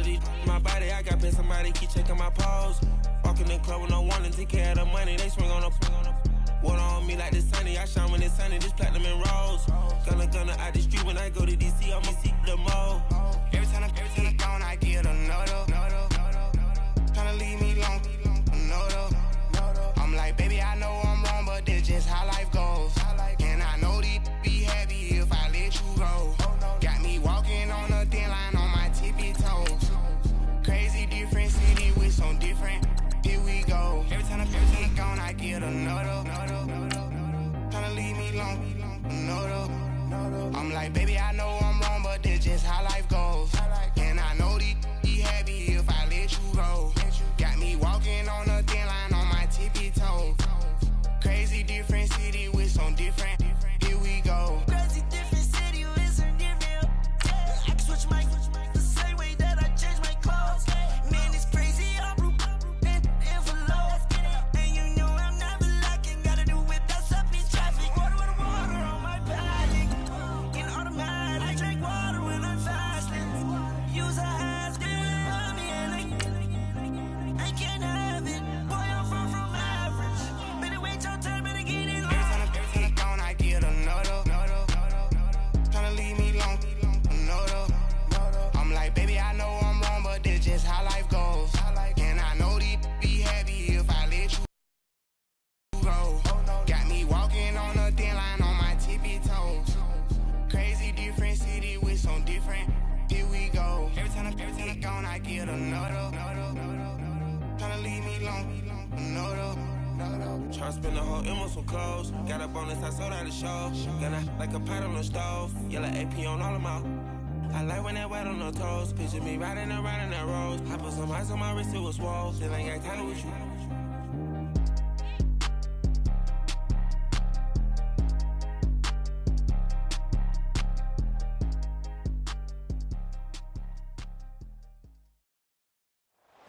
these my body, I got pay somebody keep checking my pose. Walking in the club with no warning, take care of the money, they swing on the water on me like the sunny, I shine when it's sunny, just platinum and rose. Gonna out the street when I go to DC, I'ma seek the mo. Every time I'm gone, I get another. Tryna leave me alone, another. I'm like, baby, I know I'm wrong, but that's just how life goes. And I know they'd be happy if I let you go. Got me walking on a thin line on my tippy toes. Crazy different city with some different. Here we go. Every time I'm gone, I get another. Tryna leave me alone, another. I'm like, baby, I know I'm wrong, but that's just how life goes. And I know they'd be happy if I let you go. Got me walking on a thin line on my tippy toes. Crazy different city with some different. Here we go. Crazy different city with some different. I can switch my the same way that I change my clothes. Man, it's crazy. I'm and envelope. And you know I'm never lacking. Gotta do it. That's up in traffic. Water on my body. In automatic. I drink water when I'm fasting. Use a hands. I can't have it. Boy, I'm far from average. Better wait your turn, better get it on. Every time I'm gone, I get another. Tryna leave me alone, another. I'm like, baby, I know I'm wrong, but that's just how life goes. And I know they'd be happy if I let you go. Got me walking on a thin line on my tippy toes. Crazy different city with some different. Here we go. Every time I'm gone, I get another. Tryna leave me alone, another. Tryna spend the whole M on some clothes. Got a bonus, I sold out the show. Got a, like a pot on the stove. Yellow AP on all of my. I like when that wet on the toes. Picture me riding around in that rose. I put some ice on my wrist, it was swole. Still ain't got time with you.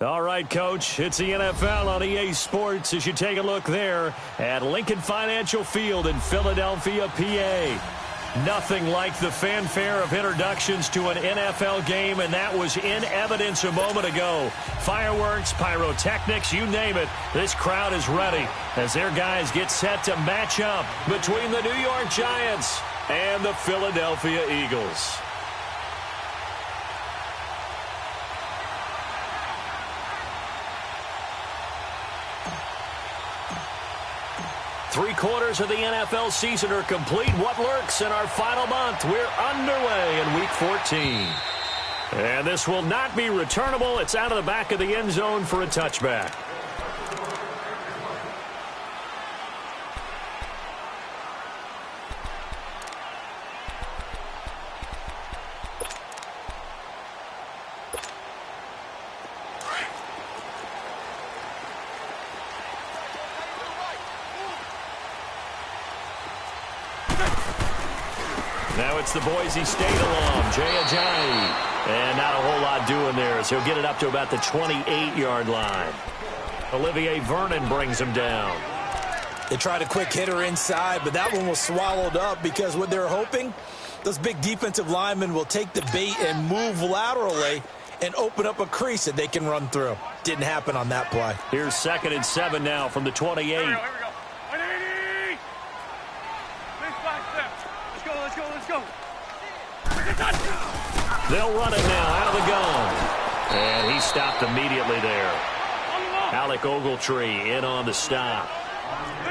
All right, Coach, it's the NFL on EA Sports as you take a look there at Lincoln Financial Field in Philadelphia, PA. Nothing like the fanfare of introductions to an NFL game, and that was in evidence a moment ago. Fireworks, pyrotechnics, you name it, this crowd is ready as their guys get set to match up between the New York Giants and the Philadelphia Eagles. Three-quarters of the NFL season are complete. What lurks in our final month? We're underway in Week 14. And this will not be returnable. It's out of the back of the end zone for a touchback. Now it's the Boise State alum, Jay Ajayi. And not a whole lot doing there, so he'll get it up to about the 28-yard line. Olivier Vernon brings him down. They tried a quick hitter inside, but that one was swallowed up because what they're hoping, those big defensive linemen will take the bait and move laterally and open up a crease that they can run through. Didn't happen on that play. Here's 2nd and 7 now from the 28. Here we go. 180. Let's go. They'll run it now out of the gun. And he stopped immediately there. Alec Ogletree in on the stop.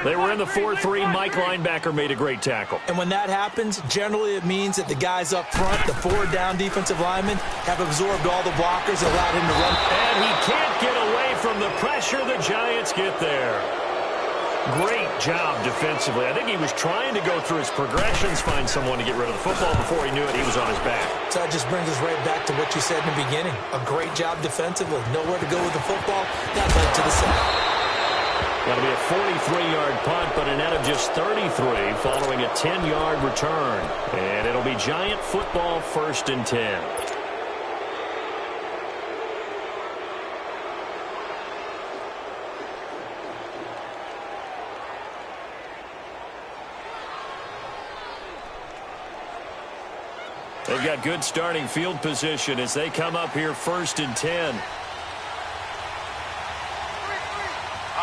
They were in the 4-3. Mike linebacker made a great tackle. And when that happens, generally it means that the guys up front, the 4 down defensive linemen, have absorbed all the blockers and allowed him to run. And he can't get away from the pressure. The Giants get there. Great job defensively. I think he was trying to go through his progressions, find someone to get rid of the football. Before he knew it, he was on his back. So that just brings us right back to what you said in the beginning. A great job defensively. Nowhere to go with the football. That led to the sack. That'll be a 43-yard punt, but a net of just 33 following a 10-yard return. And it'll be Giant football 1st and 10. They've got good starting field position as they come up here 1st and 10. All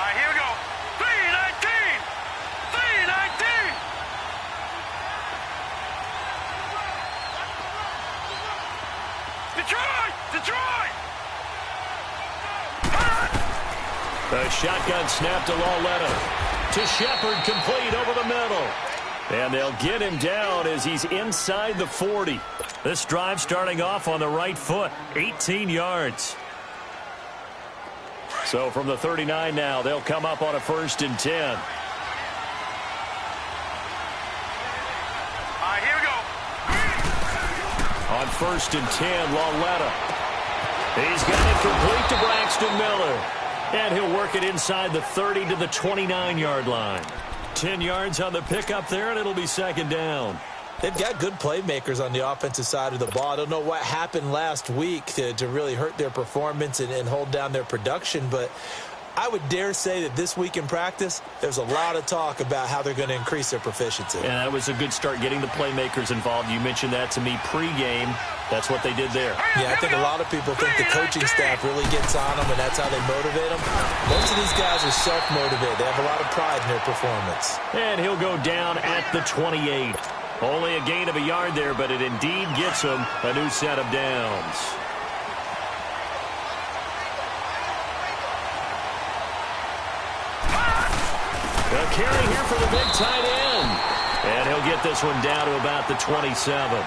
right, here we go. 3-19. 3-19. Detroit! Detroit! The shotgun snap to Lauletta. To Shepard, complete over the middle. And they'll get him down as he's inside the 40. This drive starting off on the right foot, 18 yards. So from the 39 now, they'll come up on a 1st and 10. All right, here we go. On 1st and 10, Lauletta. He's got it complete to Braxton Miller. And he'll work it inside the 30 to the 29-yard line. 10 yards on the pickup there, and it'll be 2nd down. They've got good playmakers on the offensive side of the ball. I don't know what happened last week to really hurt their performance and hold down their production, but I would dare say that this week in practice, there's a lot of talk about how they're going to increase their proficiency. And that was a good start getting the playmakers involved. You mentioned that to me pregame. That's what they did there. Yeah, I think a lot of people think the coaching staff really gets on them, and that's how they motivate them. Most of these guys are self-motivated. They have a lot of pride in their performance. And he'll go down at the 28. Only a gain of a yard there, but it indeed gets him a new set of downs. A carry here for the big tight end. And he'll get this one down to about the 27.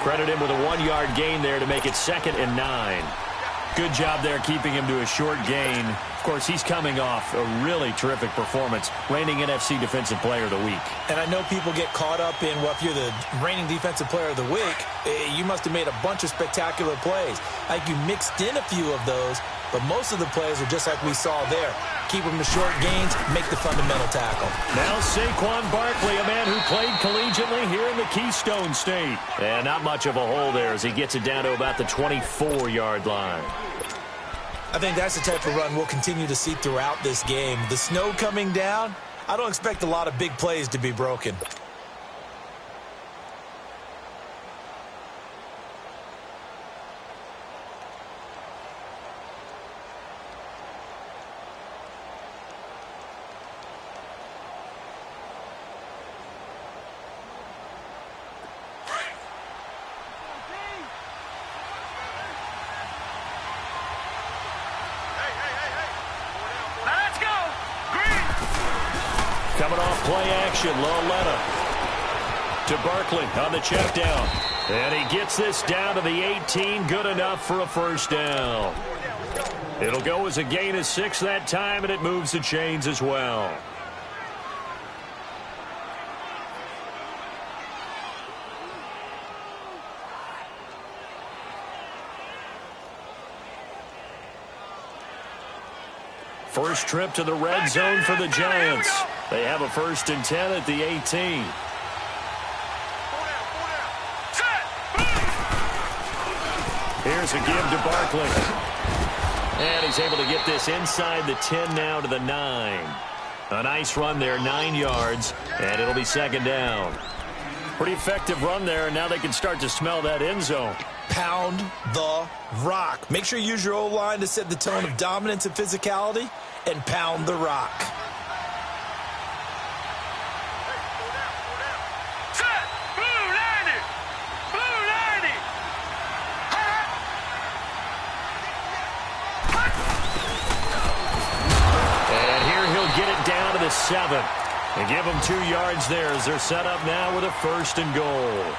Credit him with a 1-yard gain there to make it 2nd and 9. Good job there keeping him to a short gain. Of course, he's coming off a really terrific performance, reigning NFC Defensive Player of the Week. And I know people get caught up in, well, if you're the reigning Defensive Player of the Week, you must have made a bunch of spectacular plays. I think you mixed in a few of those, but most of the plays are just like we saw there. Keep them to short gains, make the fundamental tackle. Now Saquon Barkley, a man who played collegiately here in the Keystone State. And not much of a hole there as he gets it down to about the 24-yard line. I think that's the type of run we'll continue to see throughout this game. The snow coming down, I don't expect a lot of big plays to be broken. Coming off play action, Lauletta to Barkley on the check down. And he gets this down to the 18, good enough for a 1st down. It'll go as a gain of 6 that time, and it moves the chains as well. First trip to the red zone for the Giants. They have a 1st and 10 at the 18. Here's a give to Barkley. And he's able to get this inside the 10 now to the 9. A nice run there, 9 yards, and it'll be 2nd down. Pretty effective run there, and now they can start to smell that end zone. Pound the rock. Make sure you use your O-line to set the tone of dominance and physicality, and pound the rock. Set! Blue 90! Blue 90! And here he'll get it down to the 7. And give them 2 yards there as they're set up now with a 1st and goal.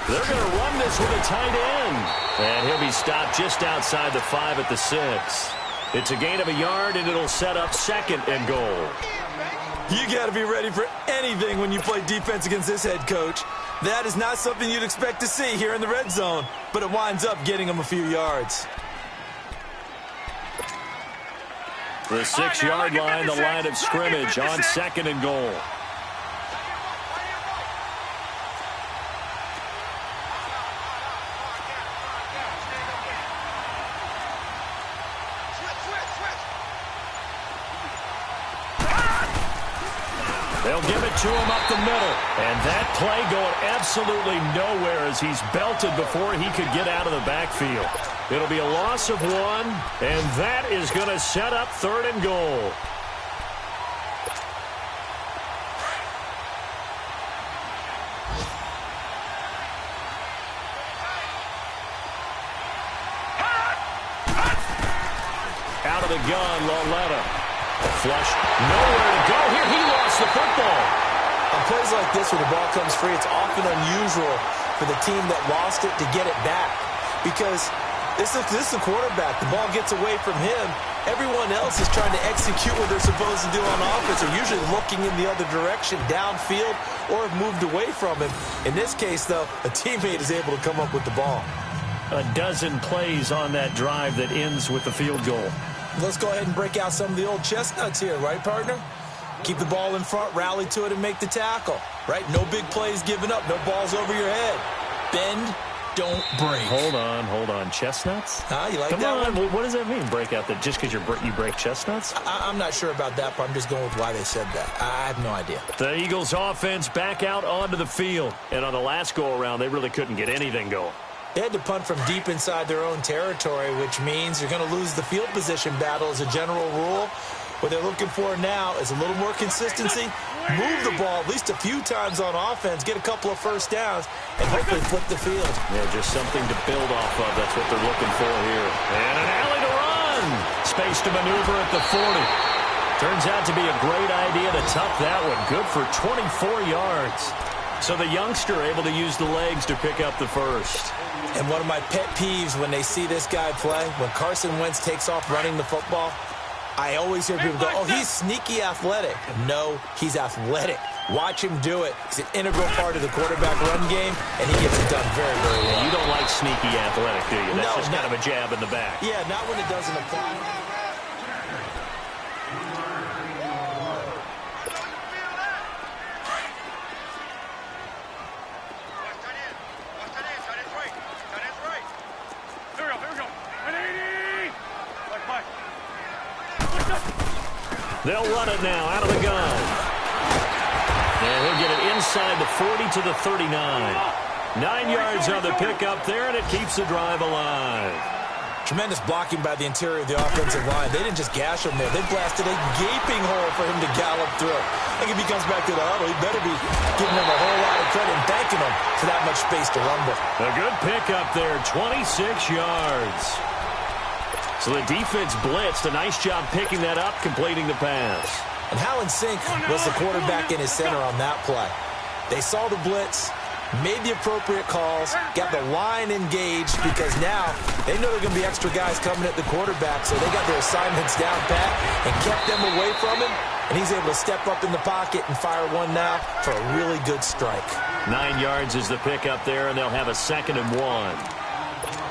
They're going to run this with a tight end. And he'll be stopped just outside the 5 at the 6. It's a gain of a yard, and it'll set up 2nd and goal. You got to be ready for anything when you play defense against this head coach. That is not something you'd expect to see here in the red zone, but it winds up getting him a few yards. The 6-yard line, the line of scrimmage on 2nd and goal. They'll give it to him up the middle. And that play going absolutely nowhere as he's belted before he could get out of the backfield. It'll be a loss of 1, and that is going to set up 3rd and goal. Out of the gun, Loletta. Flush, nowhere to go. Here, he lost the football. On plays like this where the ball comes free, it's often unusual for the team that lost it to get it back. Because this is the quarterback. The ball gets away from him. Everyone else is trying to execute what they're supposed to do on offense. They're usually looking in the other direction, downfield, or have moved away from him. In this case, though, a teammate is able to come up with the ball. A dozen plays on that drive that ends with the field goal. Let's go ahead and break out some of the old chestnuts here, right, partner? Keep the ball in front, rally to it, and make the tackle, right? No big plays given up, no balls over your head. Bend, don't break. Hold on. Chestnuts? You like Come that on. one? What does that mean, break out? That just because you break chestnuts? I'm not sure about that, but I'm just going with why they said that. I have no idea. The Eagles offense back out onto the field. And on the last go-around, they really couldn't get anything going. They had to punt from deep inside their own territory, which means you're going to lose the field position battle as a general rule. What they're looking for now is a little more consistency, move the ball at least a few times on offense, get a couple of first downs, and hopefully flip the field. Yeah, just something to build off of. That's what they're looking for here. And an alley to run. Space to maneuver at the 40. Turns out to be a great idea to tuck that one. Good for 24 yards. So the youngster able to use the legs to pick up the first. And one of my pet peeves when they see this guy play, when Carson Wentz takes off running the football, I always hear people go, oh, he's sneaky athletic. No, he's athletic. Watch him do it. He's an integral part of the quarterback run game, and he gets it done very, very well. You don't like sneaky athletic, do you? That's No, just kind of a jab in the back. Yeah, not when it doesn't apply. They'll run it now out of the gun. And he'll get it inside the 40 to the 39. 9 yards on the pickup there, and it keeps the drive alive. Tremendous blocking by the interior of the offensive line. They didn't just gash him there. They blasted a gaping hole for him to gallop through. I think if he comes back to the huddle, he better be giving him a whole lot of credit and thanking him for that much space to rumble. A good pickup there, 26 yards. So the defense blitzed. A nice job picking that up, completing the pass. And how in sync was the quarterback in his center on that play? They saw the blitz, made the appropriate calls, got the line engaged because now they know there are going to be extra guys coming at the quarterback, so they got their assignments down pat and kept them away from him, and he's able to step up in the pocket and fire one now for a really good strike. 9 yards is the pickup there, and they'll have a 2nd and 1.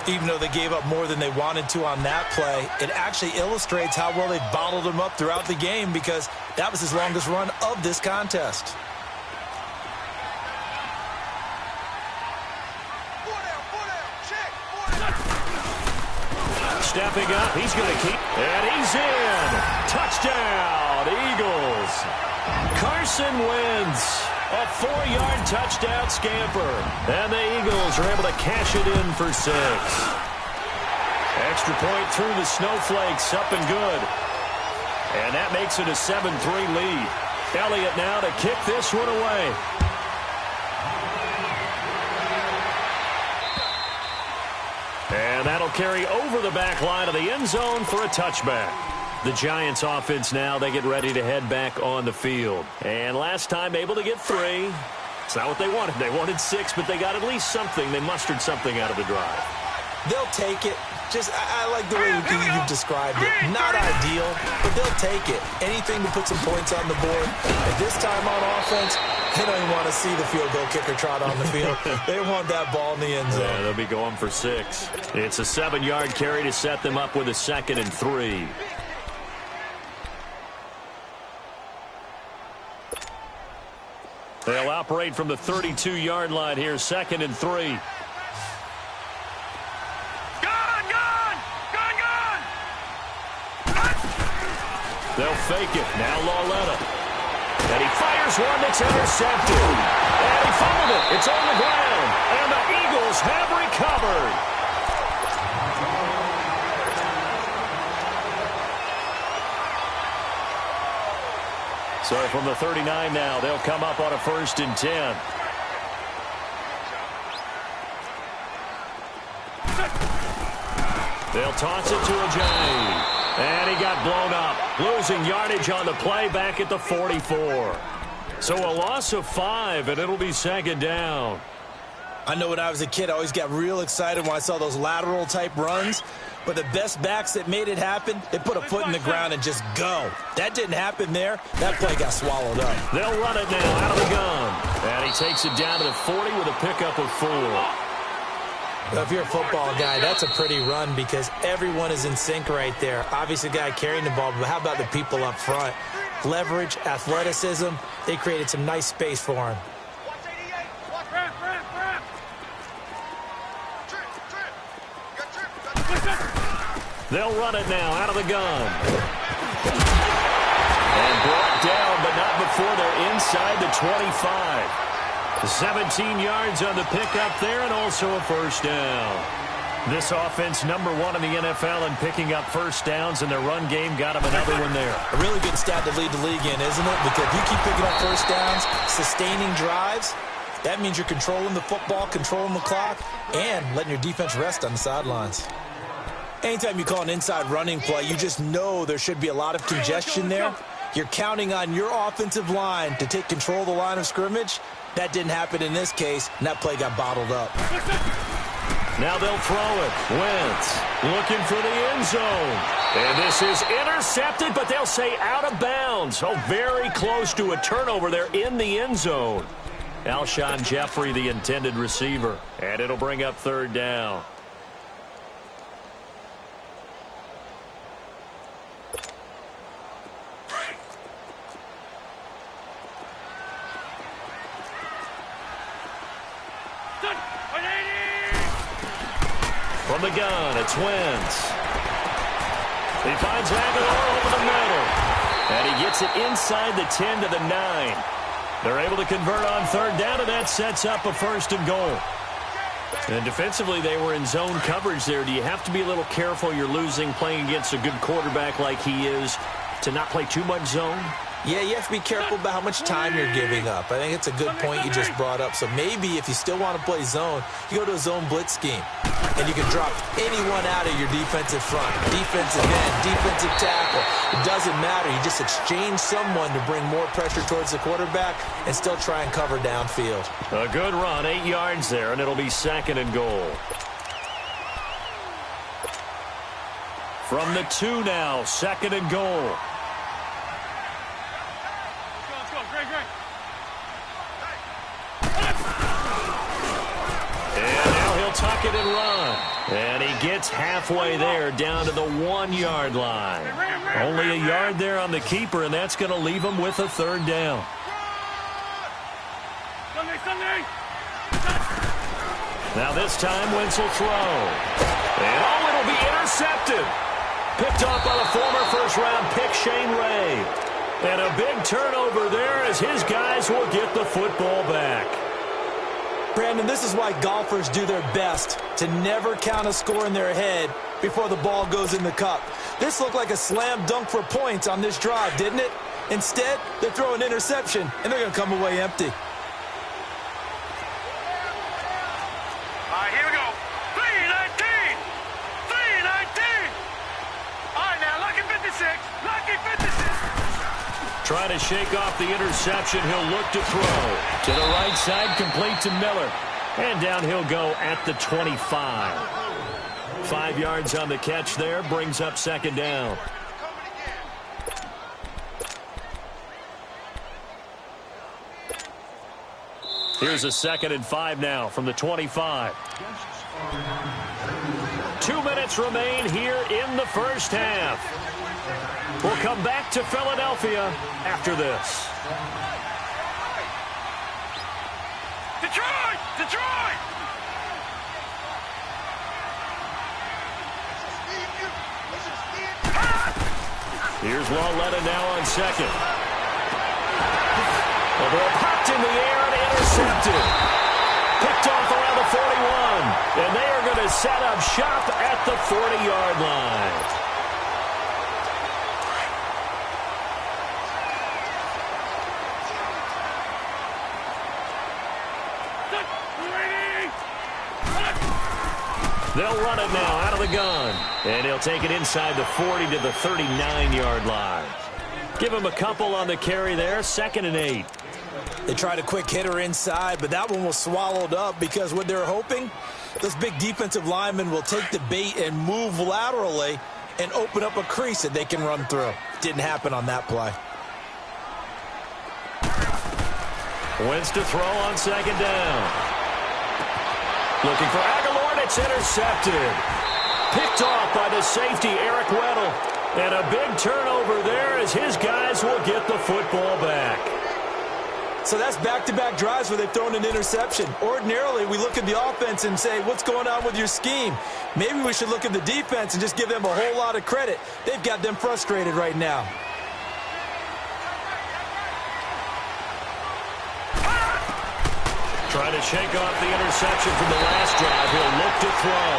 Even though they gave up more than they wanted to on that play, it actually illustrates how well they bottled him up throughout the game because that was his longest run of this contest. Stepping up, he's going to keep, and he's in. Touchdown, Eagles. Carson Wentz. A 4-yard touchdown scamper. And the Eagles are able to cash it in for 6. Extra point through the snowflakes, up and good. And that makes it a 7-3 lead. Elliott now to kick this one away. And that'll carry over the back line of the end zone for a touchback. The Giants offense now, they get ready to head back on the field. And last time able to get 3. It's not what they wanted. They wanted 6, but they got at least something. They mustered something out of the drive. They'll take it. Just, I like the way you've described it. Not ideal, but they'll take it. Anything to put some points on the board. At this time on offense, they don't even want to see the field goal kicker trot on the field. They want that ball in the end zone. Yeah, they'll be going for 6. It's a 7-yard carry to set them up with a 2nd and 3. They'll operate from the 32-yard line here, 2nd and 3. They'll fake it. Now Loletta. And he fires one that's intercepted. And he fumbled it. It's on the ground. And the Eagles have recovered. So from the 39 now, they'll come up on a 1st and 10. They'll toss it to Ajayi. And he got blown up. Losing yardage on the play back at the 44. So a loss of 5, and it'll be 2nd down. I know when I was a kid, I always got real excited when I saw those lateral-type runs. But the best backs that made it happen, they put a foot in the ground and just go. That didn't happen there. That play got swallowed up. They'll run it now out of the gun. And he takes it down to the 40 with a pickup of 4. Well, if you're a football guy, that's a pretty run because everyone is in sync right there. Obviously, the guy carrying the ball, but how about the people up front? Leverage, athleticism, they created some nice space for him. They'll run it now out of the gun. And brought down, but not before they're inside the 25. 17 yards on the pickup there, and also a 1st down. This offense #1 in the NFL in picking up 1st downs, and their run game got them another one there. A really good stat to lead the league in, isn't it? Because if you keep picking up 1st downs, sustaining drives, that means you're controlling the football, controlling the clock, and letting your defense rest on the sidelines. Anytime you call an inside running play, you just know there should be a lot of congestion there. You're counting on your offensive line to take control of the line of scrimmage. That didn't happen in this case, and that play got bottled up. Now they'll throw it. Wentz looking for the end zone. And this is intercepted, but they'll say out of bounds. Oh, very close to a turnover there in the end zone. Alshon Jeffrey, the intended receiver. And it'll bring up 3rd down. From the gun, it's Wentz. He finds Aguilar over the middle. And he gets it inside the 10 to the 9. They're able to convert on 3rd down, and that sets up a 1st and goal. And defensively, they were in zone coverage there. Do you have to be a little careful? You're losing, playing against a good quarterback like he is, to not play too much zone? Yeah, you have to be careful about how much time you're giving up. I think it's a good point you just brought up. So maybe if you still want to play zone, you go to a zone blitz scheme. And you can drop anyone out of your defensive front. Defensive end, defensive tackle. It doesn't matter. You just exchange someone to bring more pressure towards the quarterback and still try and cover downfield. A good run, 8 yards there, and it'll be 2nd and goal. From the 2 now, 2nd and goal. Tuck it and run. And he gets halfway there down to the 1-yard line. Only a yard there on the keeper, and that's going to leave him with a 3rd down. Now this time, Wentz will throw. And oh, it'll be intercepted. Picked off by the former first-round pick, Shane Ray. And a big turnover there as his guys will get the football back. Brandon, this is why golfers do their best to never count a score in their head before the ball goes in the cup. This looked like a slam dunk for points on this drive, didn't it? Instead, they throw an interception, and they're going to come away empty. All right, here we go. 3-19. 3-19. All right, now, lucky 56. Lucky 56. Trying to shake off the interception. He'll look to throw. To the right side, complete to Miller. And down he'll go at the 25. 5 yards on the catch there. Brings up 2nd down. Here's a 2nd and 5 now from the 25. 2 minutes remain here in the first half. We'll come back to Philadelphia after this. Detroit! Detroit! Here's Lauletta now on 2nd. The ball popped in the air and intercepted. Picked off around the 41. And they are going to set up shop at the 40-yard line. They'll run it now out of the gun. And he'll take it inside the 40 to the 39-yard line. Give him a couple on the carry there. 2nd and 8. They tried a quick hitter inside, but that one was swallowed up because what they're hoping, this big defensive lineman will take the bait and move laterally and open up a crease that they can run through. Didn't happen on that play. Wentz to throw on 2nd down. Looking for Aguilar. It's intercepted. Picked off by the safety, Eric Weddle. And a big turnover there as his guys will get the football back. So that's back-to-back drives where they've thrown an interception. Ordinarily, we look at the offense and say, what's going on with your scheme? Maybe we should look at the defense and just give them a whole lot of credit. They've got them frustrated right now. Trying to shake off the interception from the last drive. He'll look to throw.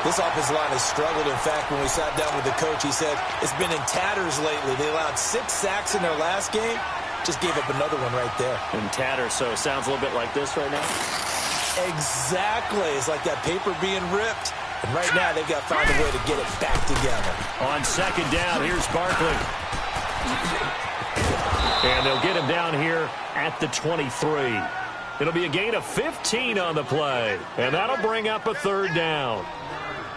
This offensive line has struggled. In fact, when we sat down with the coach, he said it's been in tatters lately. They allowed 6 sacks in their last game. Just gave up another one right there. In tatters, so it sounds a little bit like this right now? Exactly. It's like that paper being ripped. And right now, they've got to find a way to get it back together. On 2nd down, here's Barkley. And they'll get him down here at the 23. It'll be a gain of 15 on the play, and that'll bring up a 3rd down.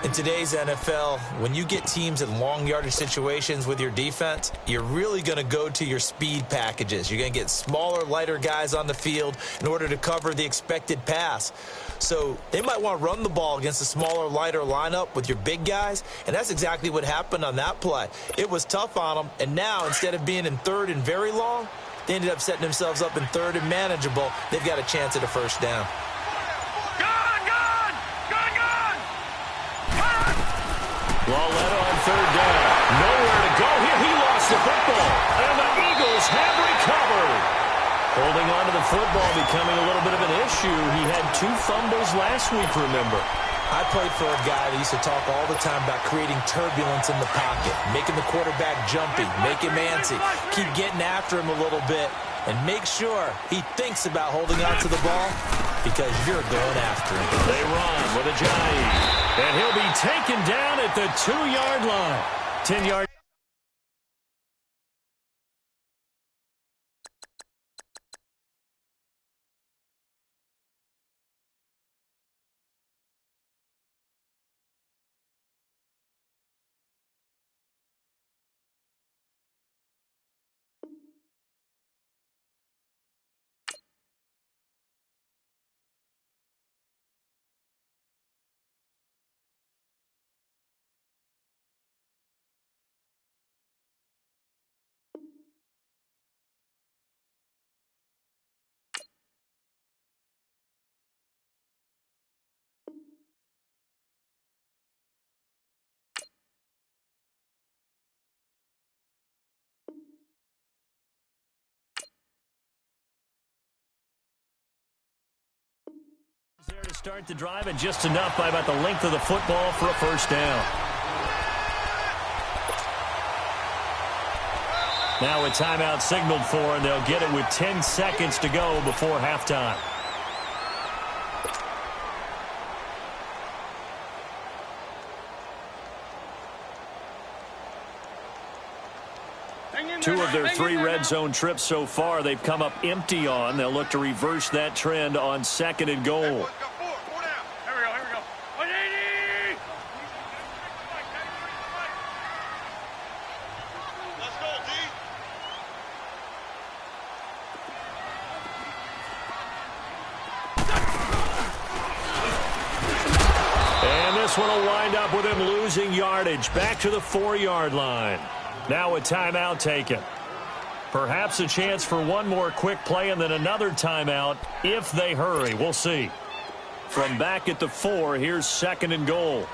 In today's NFL, when you get teams in long yardage situations with your defense, you're really going to go to your speed packages. You're going to get smaller, lighter guys on the field in order to cover the expected pass. So they might want to run the ball against a smaller, lighter lineup with your big guys, and that's exactly what happened on that play. It was tough on them, and now instead of being in 3rd and very long, they ended up setting themselves up in 3rd and manageable. They've got a chance at a 1st down. Lauletta on 3rd down. Nowhere to go here. He lost the football. And the Eagles have recovered. Holding on to the football becoming a little bit of an issue. He had 2 fumbles last week, remember. I played for a guy that used to talk all the time about creating turbulence in the pocket, making the quarterback jumpy, make him antsy, keep getting after him a little bit, and make sure he thinks about holding on to the ball because you're going after him. They run with Ajayi, and he'll be taken down at the 2-yard line. 10-yard. There to start the drive, and just enough by about the length of the football for a 1st down. Now a timeout signaled for, and they'll get it with 10 seconds to go before halftime. Two of their 3 red zone trips so far, they've come up empty on. They'll look to reverse that trend on 2nd and goal. Here we go. 180! Let's go, D. And this one will wind up with him losing yardage. Back to the 4-yard line. Now a timeout taken. Perhaps a chance for one more quick play and then another timeout if they hurry. We'll see. From back at the 4, here's 2nd and goal.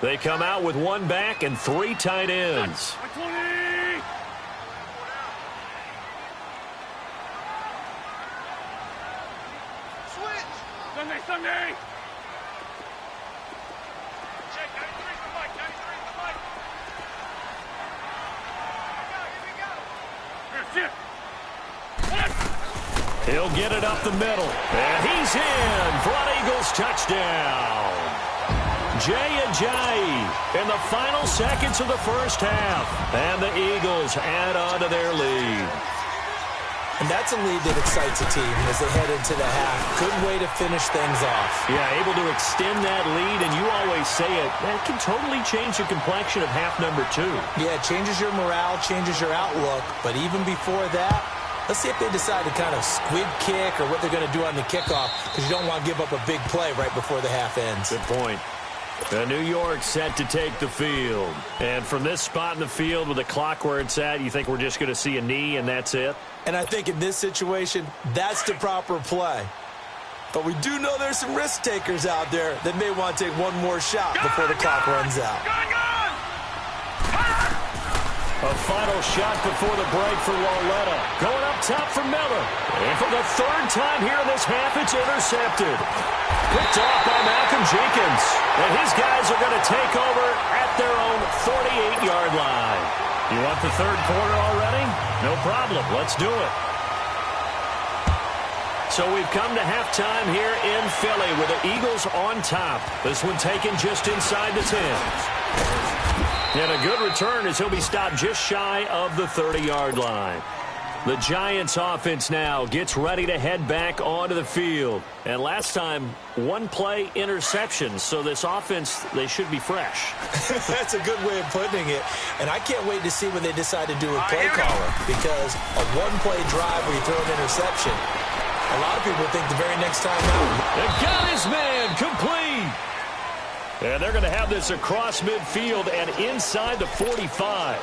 They come out with 1 back and 3 tight ends. Sunday! Check, 93's the mic, 93's the mic. Here, sit. He'll get it up the middle. And he's in for an Eagles touchdown. Jay Ajayi in the final seconds of the first half. And the Eagles add on to their lead. And that's a lead that excites a team as they head into the half. Good way to finish things off. Yeah, able to extend that lead, and you always say it, that can totally change the complexion of half number 2. Yeah, it changes your morale, changes your outlook. But even before that, let's see if they decide to kind of squib kick or what they're going to do on the kickoff, because you don't want to give up a big play right before the half ends. Good point. New York set to take the field. And from this spot in the field with the clock where it's at, you think we're just going to see a knee and that's it? And I think in this situation, that's the proper play. But we do know there's some risk takers out there that may want to take one more shot before the clock runs out. A final shot before the break for Lauletta. Going up top for Miller. And for the third time here in this half, it's intercepted. Picked off by Malcolm Jenkins. And his guys are going to take over at their own 48-yard line. You want the third quarter already? No problem. Let's do it. So we've come to halftime here in Philly with the Eagles on top. This one taken just inside the 10. And a good return as he'll be stopped just shy of the 30-yard line. The Giants offense now gets ready to head back onto the field. And last time, one-play interception. So this offense, they should be fresh. That's a good way of putting it. And I can't wait to see when they decide to do a play caller. Because a one-play drive where you throw an interception, a lot of people think the very next time out. They got his man complete. And they're going to have this across midfield and inside the 45.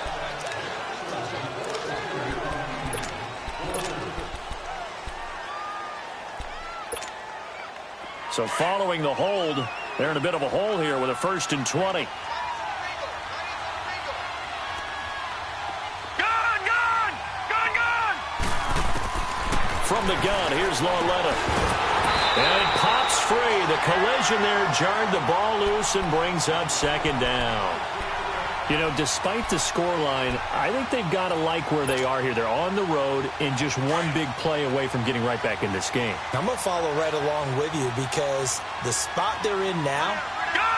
So following the hold, they're in a bit of a hole here with a 1st and 20. Gun! From the gun, here's Lauletta. And it pops free. The collision there jarred the ball loose and brings up 2nd down. You know, despite the scoreline, I think they've got to like where they are here. They're on the road and just one big play away from getting right back in this game. I'm going to follow right along with you because the spot they're in now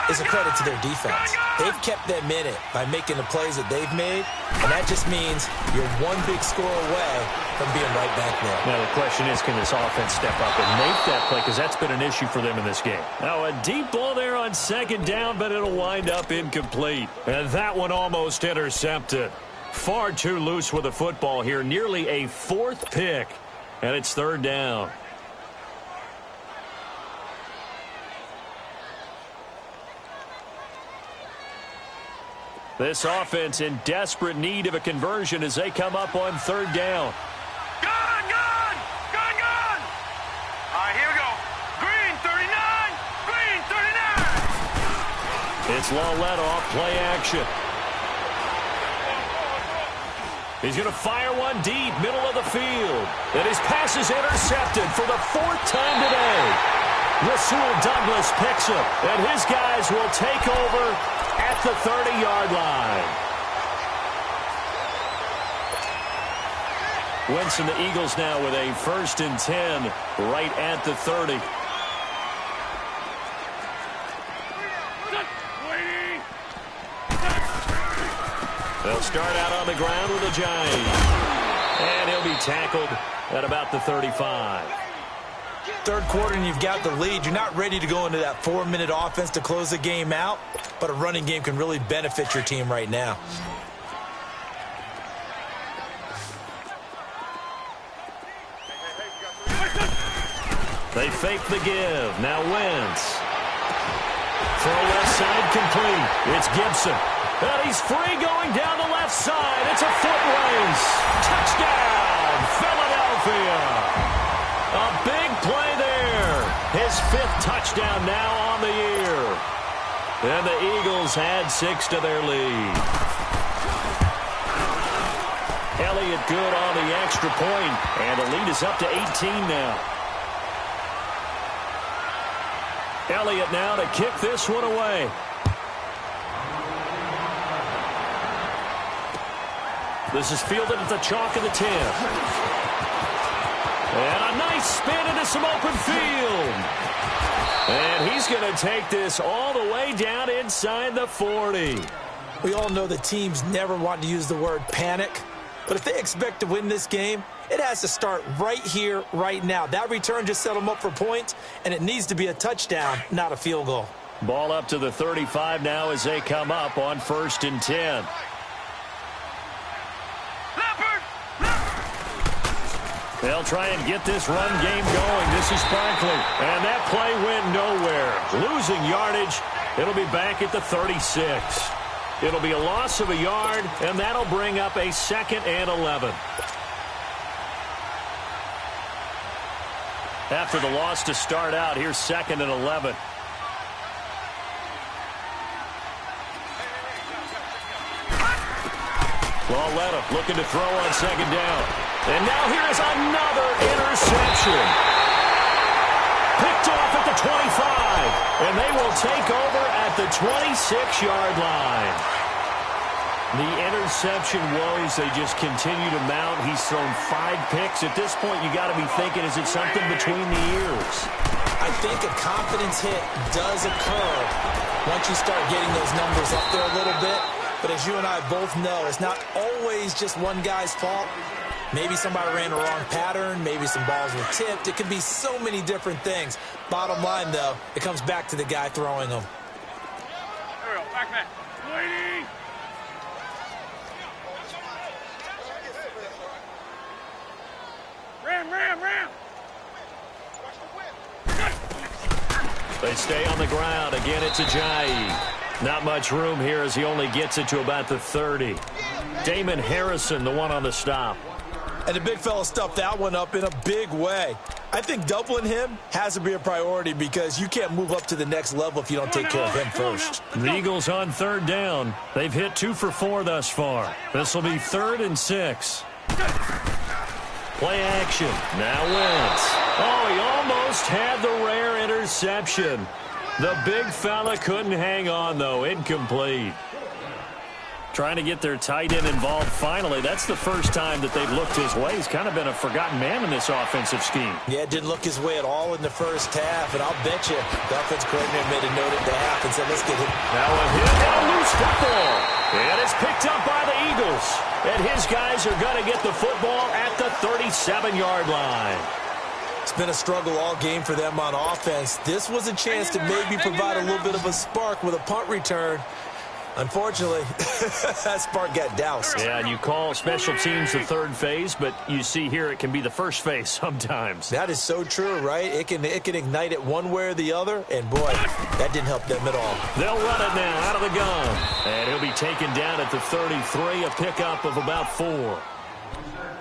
is a credit to their defense. They've kept them in it by making the plays that they've made, and that just means you're one big score away from being right back there. Now the question is, can this offense step up and make that play, because that's been an issue for them in this game. Now a deep ball there on 2nd down, but it'll wind up incomplete. And that one almost intercepted. Far too loose with the football here. Nearly a 4th pick, and it's 3rd down. This offense in desperate need of a conversion as they come up on 3rd down. Gun! All right, here we go. Green 39! Green 39! It's Lauletta off play action. He's going to fire one deep, middle of the field. And his pass is intercepted for the 4th time today. Rasul Douglas picks him, and his guys will take over at the 30-yard line. Winston, the Eagles now with a 1st and 10 right at the 30. They'll start out on the ground with Ajayi. And he'll be tackled at about the 35. 3rd quarter and you've got the lead. You're not ready to go into that 4-minute offense to close the game out, but a running game can really benefit your team right now. They fake the give. Now Wentz. Throw left side complete. It's Gibson. And he's free going down the left side. It's a foot race. Touchdown, Philadelphia. A big play there. His 5th touchdown now on the year. And the Eagles add 6 to their lead. Elliott good on the extra point. And the lead is up to 18 now. Elliott now to kick this one away. This is fielded at the chalk of the 10. And a nice spin into some open field. And he's going to take this all the way down inside the 40. We all know the teams never want to use the word panic. But if they expect to win this game, it has to start right here, right now. That return just set them up for points, and it needs to be a touchdown, not a field goal. Ball up to the 35 now as they come up on 1st and 10. They'll try and get this run game going. This is Barkley. And that play went nowhere. Losing yardage. It'll be back at the 36. It'll be a loss of a yard, and that'll bring up a 2nd and 11. After the loss to start out, here's 2nd and 11. Lauletta looking to throw on 2nd down. And now here is another interception. Picked off at the 25. And they will take over at the 26-yard line. The interception woes, they just continue to mount. He's thrown 5 picks. At this point, you got to be thinking, is it something between the ears? I think a confidence hit does occur once you start getting those numbers up there a little bit. But as you and I both know, it's not always just one guy's fault. Maybe somebody ran the wrong pattern. Maybe some balls were tipped. It can be so many different things. Bottom line, though, it comes back to the guy throwing them. There we go. Back, man. Waiting. Ram. They stay on the ground. Again, it's Ajayi. Not much room here as he only gets it to about the 30. Damon Harrison, the one on the stop. And the big fella stuffed that one up in a big way. I think doubling him has to be a priority because you can't move up to the next level if you don't take care of him first. The Eagles on 3rd down. They've hit 2 for 4 thus far. This will be 3rd and 6. Play action. Now Wentz. Oh, he almost had the rare interception. The big fella couldn't hang on, though. Incomplete. Trying to get their tight end involved finally. That's the first time that they've looked his way. He's kind of been a forgotten man in this offensive scheme. Yeah, it didn't look his way at all in the first half, and I'll bet you the offense coordinator made a note at the half and said, let's get him. Now a hit and a loose football. And it's picked up by the Eagles. And his guys are going to get the football at the 37-yard line. It's been a struggle all game for them on offense. This was a chance to maybe provide a little bit of a spark with a punt return. Unfortunately, that spark got doused. Yeah, and you call special teams the 3rd phase, but you see here it can be the 1st phase sometimes. That is so true, right? It can ignite it one way or the other, and boy, that didn't help them at all. They'll run it now out of the gun, and he'll be taken down at the 33, a pickup of about 4.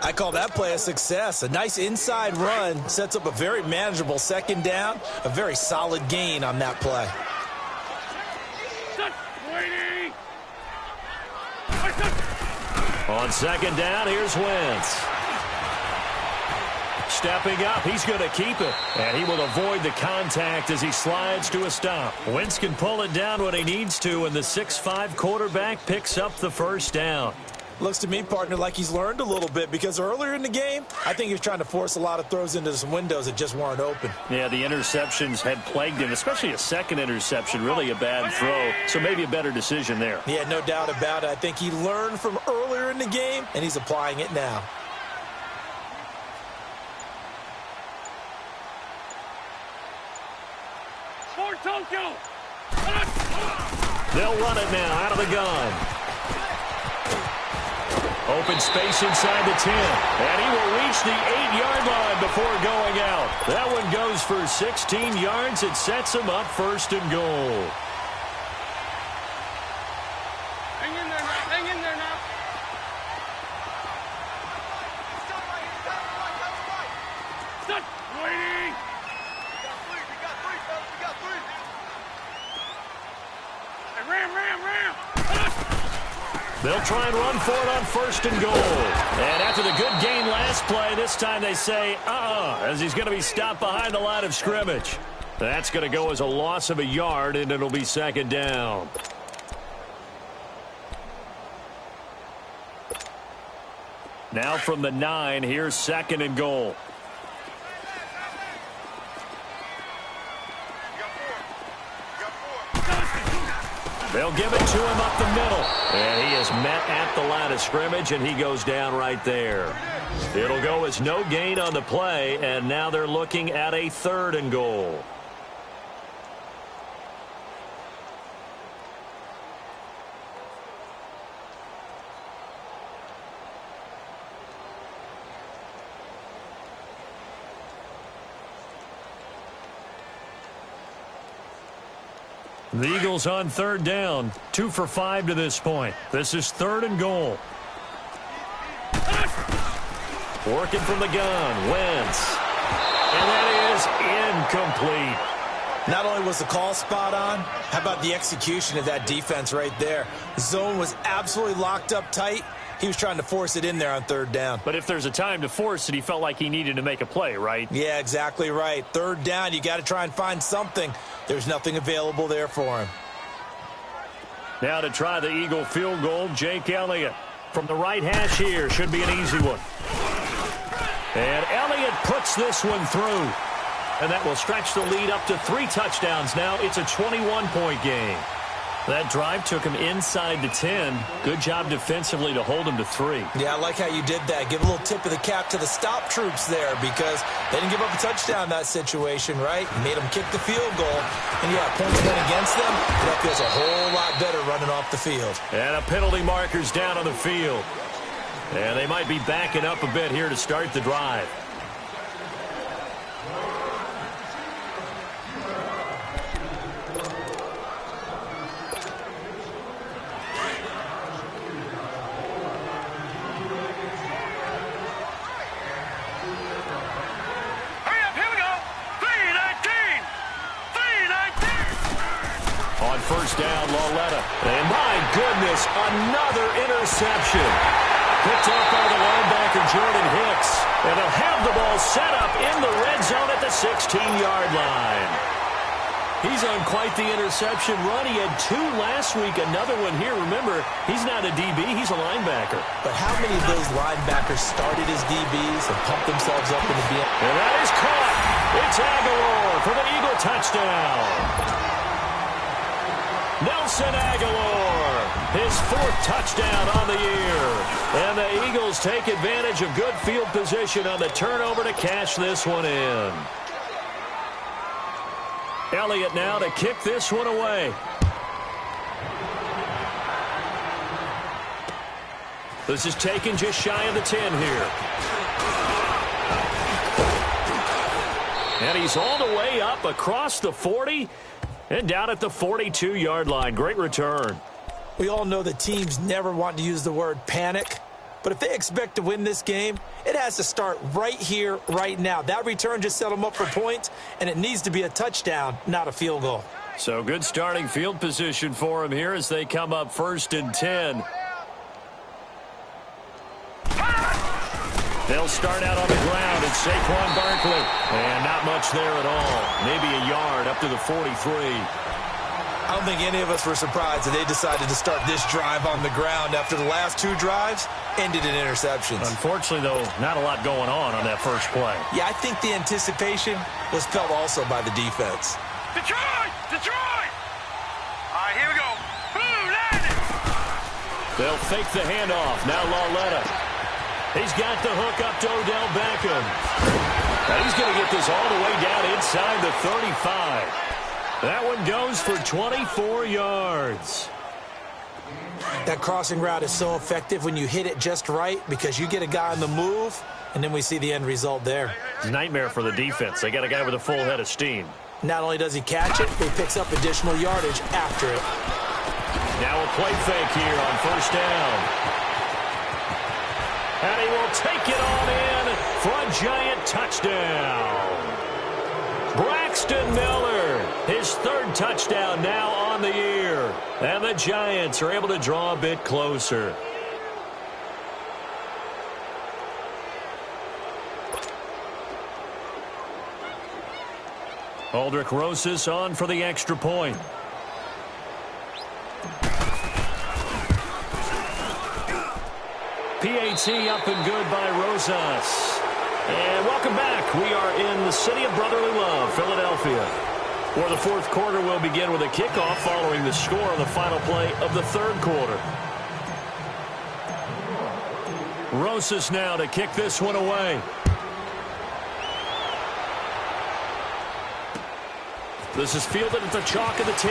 I call that play a success. A nice inside run sets up a very manageable 2nd down, a very solid gain on that play. On 2nd down, here's Wentz. Stepping up, he's going to keep it. And he will avoid the contact as he slides to a stop. Wentz can pull it down when he needs to, and the 6'5" quarterback picks up the 1st down. Looks to me, partner, like he's learned a little bit because earlier in the game, I think he was trying to force a lot of throws into some windows that just weren't open. Yeah, the interceptions had plagued him, especially a 2nd interception, really a bad throw. So maybe a better decision there. Yeah, no doubt about it. I think he learned from earlier in the game, and he's applying it now. For Tokyo. They'll run it now out of the gun. Open space inside the 10. And he will reach the 8-yard line before going out. That one goes for 16 yards. It sets him up 1st and goal. Hang in there now. Hang in there now. Stop. Waiting. We got three, fellas. We got three. Hey, ram. They'll try and run for it on 1st and goal. And after the good gain last play, this time they say, as he's going to be stopped behind the line of scrimmage. That's going to go as a loss of a yard, and it'll be second down. Now from the 9, here's second and goal. They'll give it to him up the middle. And he is met at the line of scrimmage, and he goes down right there. It'll go as no gain on the play, and now they're looking at a third and goal. The Eagles on third down, 2 for 5 to this point. This is third and goal. Working from the gun, Wentz. And that is incomplete. Not only was the call spot on, how about the execution of that defense right there? The zone was absolutely locked up tight. He was trying to force it in there on third down. But if there's a time to force it, he felt like he needed to make a play, right? Yeah, exactly right. Third down, you got to try and find something. There's nothing available there for him. Now to try the Eagle field goal, Jake Elliott. From the right hash here, should be an easy one. And Elliott puts this one through. And that will stretch the lead up to 3 touchdowns now. It's a 21-point game. That drive took him inside the 10. Good job defensively to hold him to 3. Yeah, I like how you did that. Give a little tip of the cap to the stop troops there because they didn't give up a touchdown in that situation, right? Made them kick the field goal. And, yeah, points went against them. That feels a whole lot better running off the field. And a penalty marker's down on the field. And they might be backing up a bit here to start the drive. First down, Lauletta. And my goodness, another interception. Picked up by the linebacker, Jordan Hicks. And they'll have the ball set up in the red zone at the 16-yard line. He's on quite the interception run. He had 2 last week, another one here. Remember, he's not a DB, he's a linebacker. But how many of those linebackers started as DBs and pumped themselves up in the field? And that is caught. It's Aguilar for the Eagle touchdown. Nelson Aguilar, his 4th touchdown on the year. And the Eagles take advantage of good field position on the turnover to cash this one in. Elliott now to kick this one away. This is taken just shy of the 10 here. And he's all the way up across the 40. And down at the 42-yard line. Great return. We all know that teams never want to use the word panic. But if they expect to win this game, it has to start right here, right now. That return just set them up for points, and it needs to be a touchdown, not a field goal. So good starting field position for them here as they come up 1st and 10. They'll start out on the ground. It's Saquon Barkley. And not much there at all. Maybe a yard up to the 43. I don't think any of us were surprised that they decided to start this drive on the ground after the last 2 drives ended in interceptions. Unfortunately, though, not a lot going on that first play. Yeah, I think the anticipation was felt also by the defense. Detroit! Detroit! All right, here we go. Boom, landed! They'll fake the handoff. Now Lauletta. He's got the hook up to Odell Beckham. And he's going to get this all the way down inside the 35. That one goes for 24 yards. That crossing route is so effective when you hit it just right because you get a guy on the move, and then we see the end result there. It's a nightmare for the defense. They got a guy with a full head of steam. Not only does he catch it, he picks up additional yardage after it. Now a play fake here on first down. And he will take it on in for a giant touchdown. Braxton Miller, his 3rd touchdown now on the year. And the Giants are able to draw a bit closer. Aldrich Rosas on for the extra point. PAT up and good by Rosas. And welcome back. We are in the city of brotherly love, Philadelphia, where the fourth quarter will begin with a kickoff following the score on the final play of the third quarter. Rosas now to kick this one away. This is fielded at the chalk of the 10.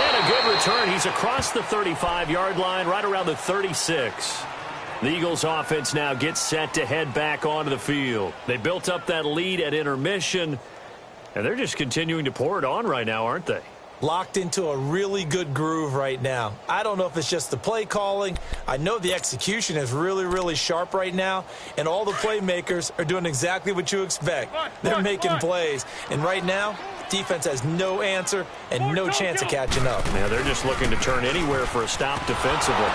And a good return. He's across the 35-yard line, right around the 36. The Eagles offense now gets set to head back onto the field. They built up that lead at intermission, and they're just continuing to pour it on right now, aren't they? Locked into a really good groove right now. I don't know if it's just the play calling. I know the execution is really, really sharp right now, and all the playmakers are doing exactly what you expect. They're making plays, and right now, defense has no answer and no chance of catching up. Yeah, they're just looking to turn anywhere for a stop defensively.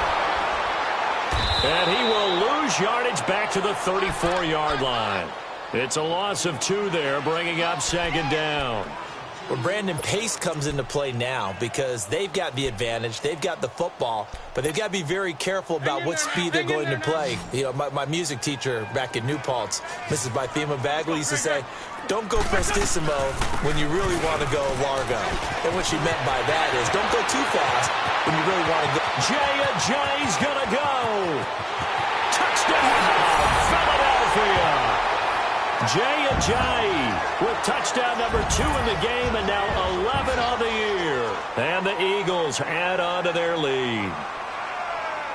And he will lose yardage back to the 34-yard line. It's a loss of 2 there, bringing up second down. Well, Brandon, pace comes into play now because they've got the advantage. They've got the football, but they've got to be very careful about what speed they're going to play. You know, my music teacher back in New Paltz, Mrs. Bythema Bagley, used to say, don't go prestissimo when you really want to go largo. And what she meant by that is don't go too fast when you really want to go. Jay's going to go. Touchdown, Philadelphia. Jay with touchdown number 2 in the game, and now 11 on the year. And the Eagles add on to their lead.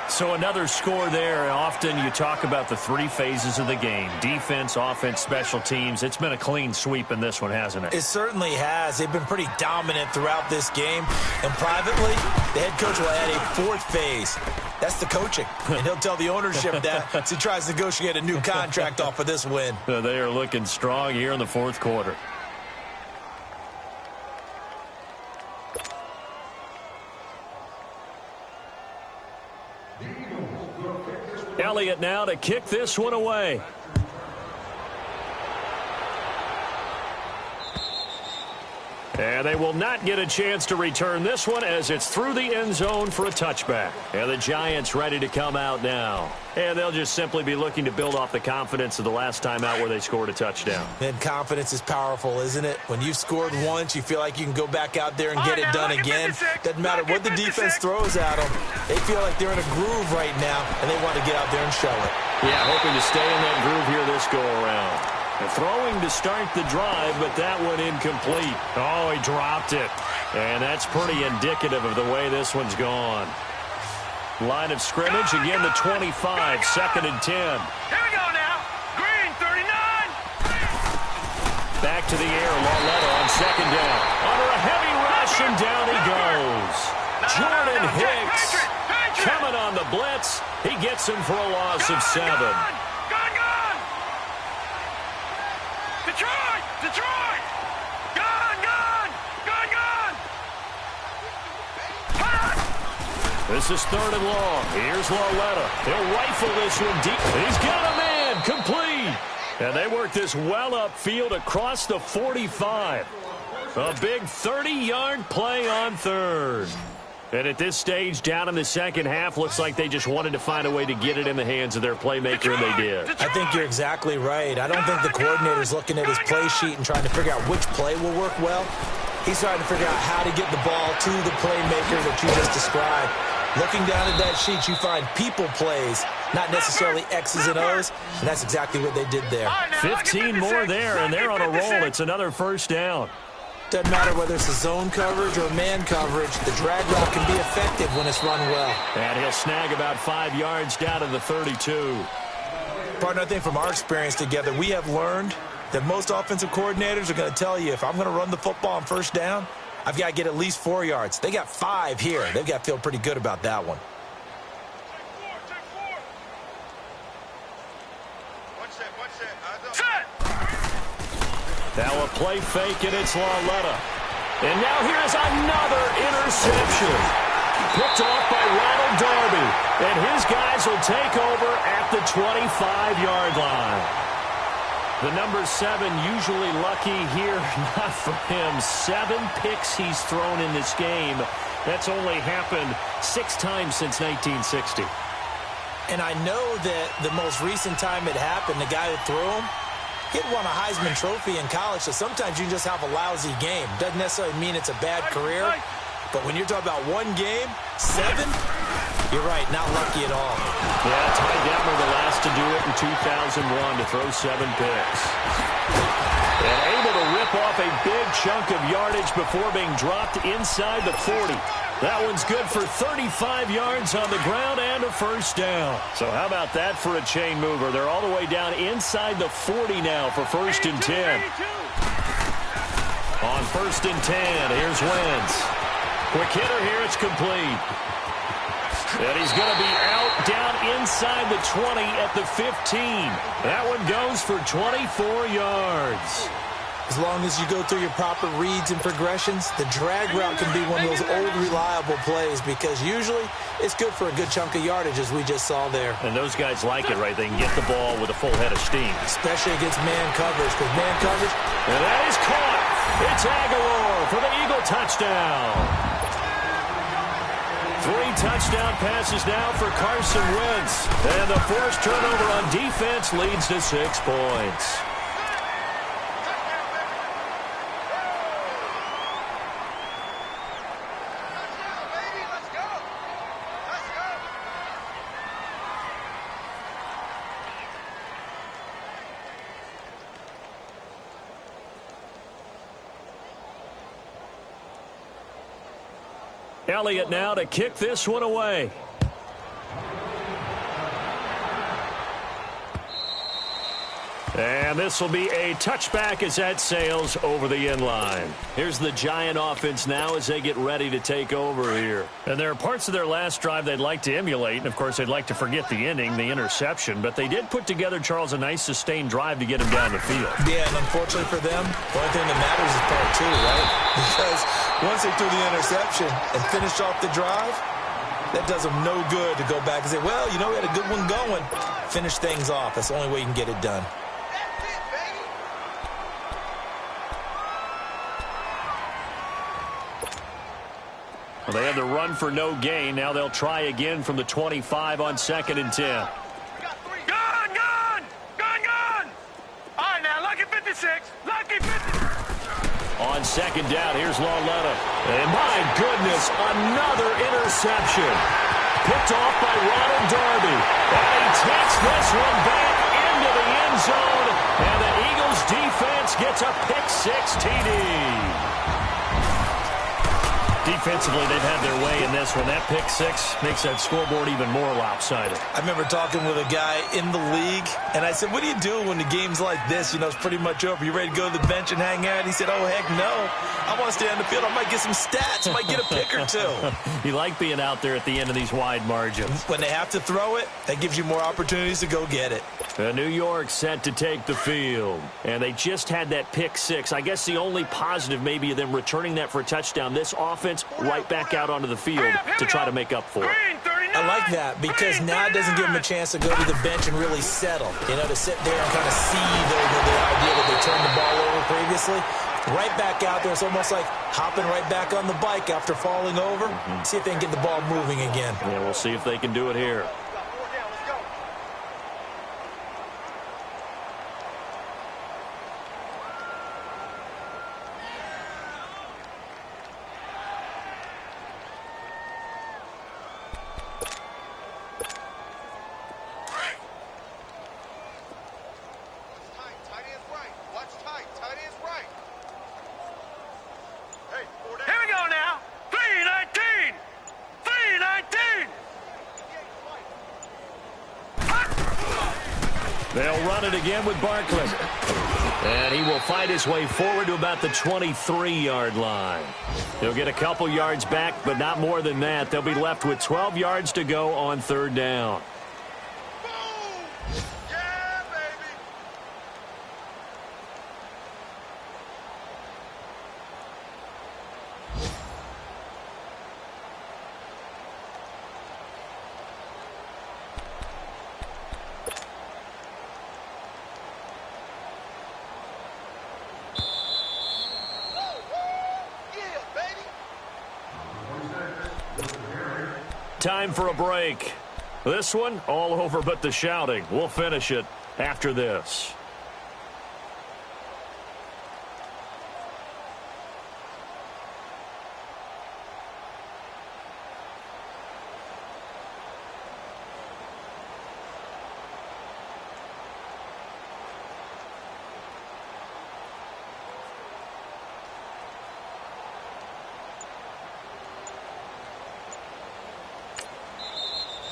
So another score there. Often you talk about the 3 phases of the game: defense, offense, special teams. It's been a clean sweep in this one, hasn't it? It certainly has. They've been pretty dominant throughout this game. And privately, the head coach will add a 4th phase. That's the coaching. And he'll tell the ownership that as he tries to negotiate a new contract off of this win. They are looking strong here in the fourth quarter. Elliott now to kick this one away. And they will not get a chance to return this one as it's through the end zone for a touchback. And the Giants ready to come out now. And they'll just simply be looking to build off the confidence of the last time out where they scored a touchdown. And confidence is powerful, isn't it? When you've scored once, you feel like you can go back out there and get it done again. Doesn't matter what the defense throws at them. They feel like they're in a groove right now, and they want to get out there and show it. Yeah, hoping to stay in that groove here this go-around. Throwing to start the drive, but that one incomplete. Oh, he dropped it. And that's pretty indicative of the way this one's gone. Line of scrimmage, again the 25, 2nd and 10. Here we go now. Green, 39. Back to the air, Lauletta on 2nd down. Under a heavy rush, and down he goes. Jordan Hicks coming on the blitz. He gets him for a loss of 7. Detroit! Gone! This is 3rd and long. Here's Lauletta. He'll rifle this one deep. He's got a man. Complete. And they work this well upfield across the 45. A big 30-yard play on 3rd. And at this stage, down in the second half, looks like they just wanted to find a way to get it in the hands of their playmaker, and they did. I think you're exactly right. I don't think the coordinator's looking at his play sheet and trying to figure out which play will work well. He's trying to figure out how to get the ball to the playmaker that you just described. Looking down at that sheet, you find people plays, not necessarily X's and O's, and that's exactly what they did there. 15 more there, and they're on a roll. It's another 1st down. Doesn't matter whether it's a zone coverage or man coverage, the drag route can be effective when it's run well. And he'll snag about 5 yards down to the 32. Partner, I think from our experience together, we have learned that most offensive coordinators are going to tell you, if I'm going to run the football on 1st down, I've got to get at least 4 yards. They got 5 here. They've got to feel pretty good about that one. Now a play fake, and it's Lauletta. And now here's another interception. Picked off by Ronald Darby. And his guys will take over at the 25-yard line. The number 7 usually lucky here. Not for him. 7 picks he's thrown in this game. That's only happened 6 times since 1960. And I know that the most recent time it happened, the guy who threw him, he'd won a Heisman Trophy in college, so sometimes you just have a lousy game. Doesn't necessarily mean it's a bad career, but when you're talking about one game, 7, you're right, not lucky at all. Yeah, Ty Detmer, the last to do it in 2001, to throw 7 picks. And able to rip off a big chunk of yardage before being dropped inside the 40. That one's good for 35 yards on the ground and a first down. So how about that for a chain mover? They're all the way down inside the 40 now for first and 10. On first and 10, here's Wentz. Quick hitter here, it's complete. And he's going to be out down inside the 20 at the 15. That one goes for 24 yards. As long as you go through your proper reads and progressions, the drag route can be one of those old reliable plays because usually it's good for a good chunk of yardage, as we just saw there. And those guys like it, right? They can get the ball with a full head of steam. Especially against man coverage, because man coverage... And that is caught. It's Aguilar for the Eagle touchdown. 3 touchdown passes now for Carson Wentz. And the forced turnover on defense leads to 6 points. Elliott now to kick this one away. And this will be a touchback as that sails over the end line. Here's the Giant offense now as they get ready to take over here. And there are parts of their last drive they'd like to emulate. And, of course, they'd like to forget the ending, the interception. But they did put together, Charles, a nice sustained drive to get him down the field. Yeah, and unfortunately for them, the only thing that matters is part 2, right? Because once they threw the interception and finished off the drive, that does them no good to go back and say, well, you know, we had a good one going. Finish things off. That's the only way you can get it done. Well, they had the run for no gain. Now they'll try again from the 25 on 2nd and 10. Gone! All right, now, lucky 56. Lucky 56. On 2nd down, here's Lauletta. And my goodness, another interception. Picked off by Ronald Darby. And he takes this one back into the end zone. And the Eagles defense gets a pick-6 TD. Defensively, they've had their way in this one. That pick-6 makes that scoreboard even more lopsided. I remember talking with a guy in the league, and I said, what do you do when the game's like this? You know, it's pretty much over. You ready to go to the bench and hang out? He said, oh, heck no. I want to stay on the field. I might get some stats. I might get a pick or 2. You like being out there at the end of these wide margins. When they have to throw it, that gives you more opportunities to go get it. New York set to take the field. And they just had that pick-6. I guess the only positive maybe of them returning that for a touchdown. This offense right back out onto the field to try to make up for it. I like that because now it doesn't give them a chance to go to the bench and really settle. You know, to sit there and kind of seethe over the idea that they turned the ball over previously. Right back out there. It's almost like hopping right back on the bike after falling over. See if they can get the ball moving again. Yeah, we'll see if they can do it here. They'll run it again with Barkley. And he will fight his way forward to about the 23-yard line. He'll get a couple yards back, but not more than that. They'll be left with 12 yards to go on 3rd down. Time for a break. This one, all over but the shouting. We'll finish it after this.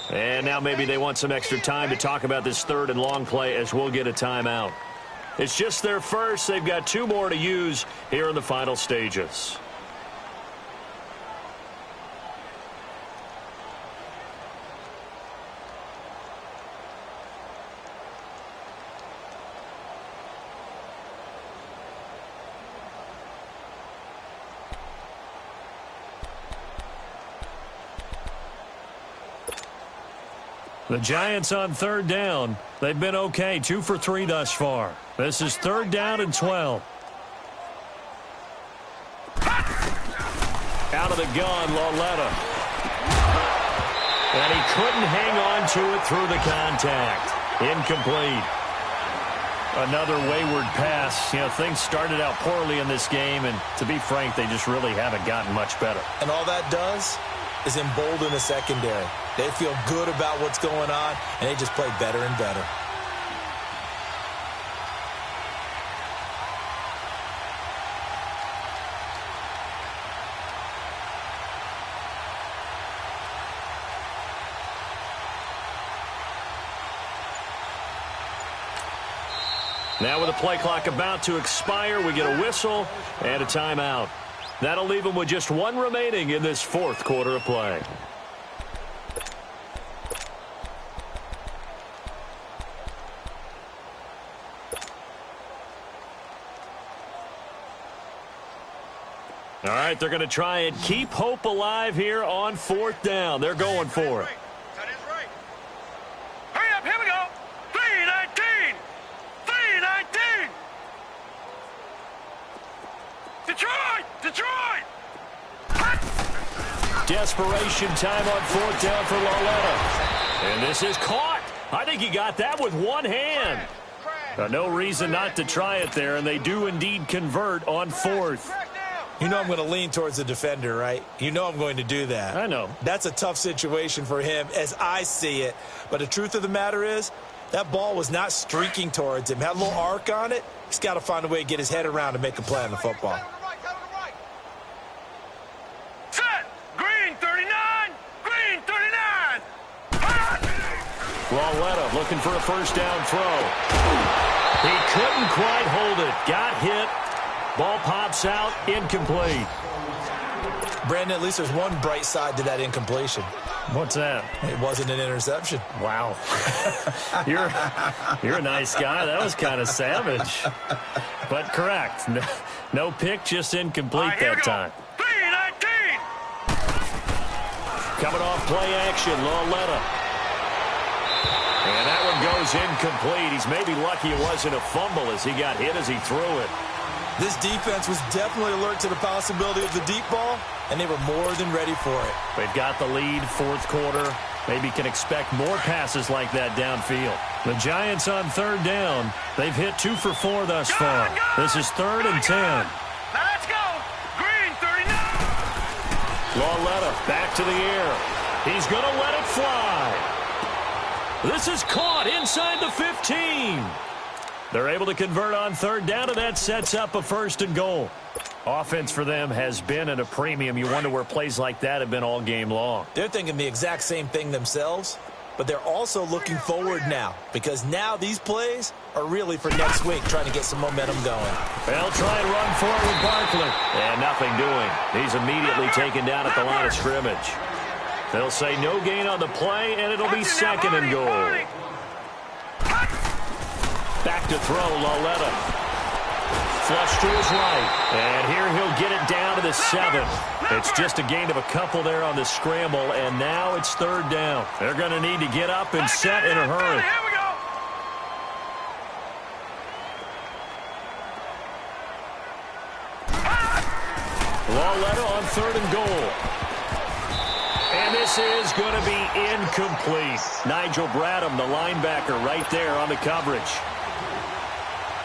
And now maybe they want some extra time to talk about this third and long play as we'll get a timeout. It's just their first. They've got 2 more to use here in the final stages. The Giants on third down. They've been okay, 2 for 3 thus far. This is third down and 12. Out of the gun, Lauletta. And he couldn't hang on to it through the contact. Incomplete. Another wayward pass. You know, things started out poorly in this game, and to be frank, they just really haven't gotten much better. And all that does is embolden the secondary. They feel good about what's going on, and they just play better and better. Now with the play clock about to expire, we get a whistle and a timeout. That'll leave them with just 1 remaining in this 4th quarter of play. All right, they're going to try and keep hope alive here on 4th down. They're going for it. That is right. Hurry up, here we go. 3-19. 3-19. Detroit! Detroit! Desperation time on 4th down for Lauletta. And this is caught. I think he got that with one hand. No reason not to try it there, and they do indeed convert on 4th. You know I'm going to lean towards the defender, right? You know I'm going to do that. I know. That's a tough situation for him as I see it. But the truth of the matter is, that ball was not streaking towards him. Had a little arc on it. He's got to find a way to get his head around and make a play on the football. Set! Green 39! Green 39! Lauletta looking for a first down throw. He couldn't quite hold it. Got hit. Ball pops out, incomplete. Brandon, at least there's one bright side to that incompletion. What's that? It wasn't an interception. Wow. You're a nice guy. That was kind of savage. But correct. No pick, just incomplete that time. 3-19! Coming off play action, Lauletta. And that one goes incomplete. He's maybe lucky it wasn't a fumble as he got hit as he threw it. This defense was definitely alert to the possibility of the deep ball, and they were more than ready for it. They've got the lead, 4th quarter. Maybe can expect more passes like that downfield. The Giants on third down. They've hit 2 for 4 thus far. This is 3rd and 10. Now let's go! Green 39! Lauletta back to the air. He's going to let it fly. This is caught inside the 15. They're able to convert on third down, and that sets up a 1st and goal. Offense for them has been at a premium. You wonder where plays like that have been all game long. They're thinking the exact same thing themselves, but they're also looking forward now because now these plays are really for next week, trying to get some momentum going. They'll try and run forward with Barkley. And nothing doing. He's immediately taken down at the line of scrimmage. They'll say no gain on the play, and it'll be 2nd and goal. Back to throw, Lauletta. Flush to his right. And here he'll get it down to the 7. It's just a gain of a couple there on the scramble, and now it's 3rd down. They're going to need to get up and set in a hurry. Here we go! Lauletta on 3rd and goal. And this is going to be incomplete. Nigel Bradham, the linebacker, right there on the coverage.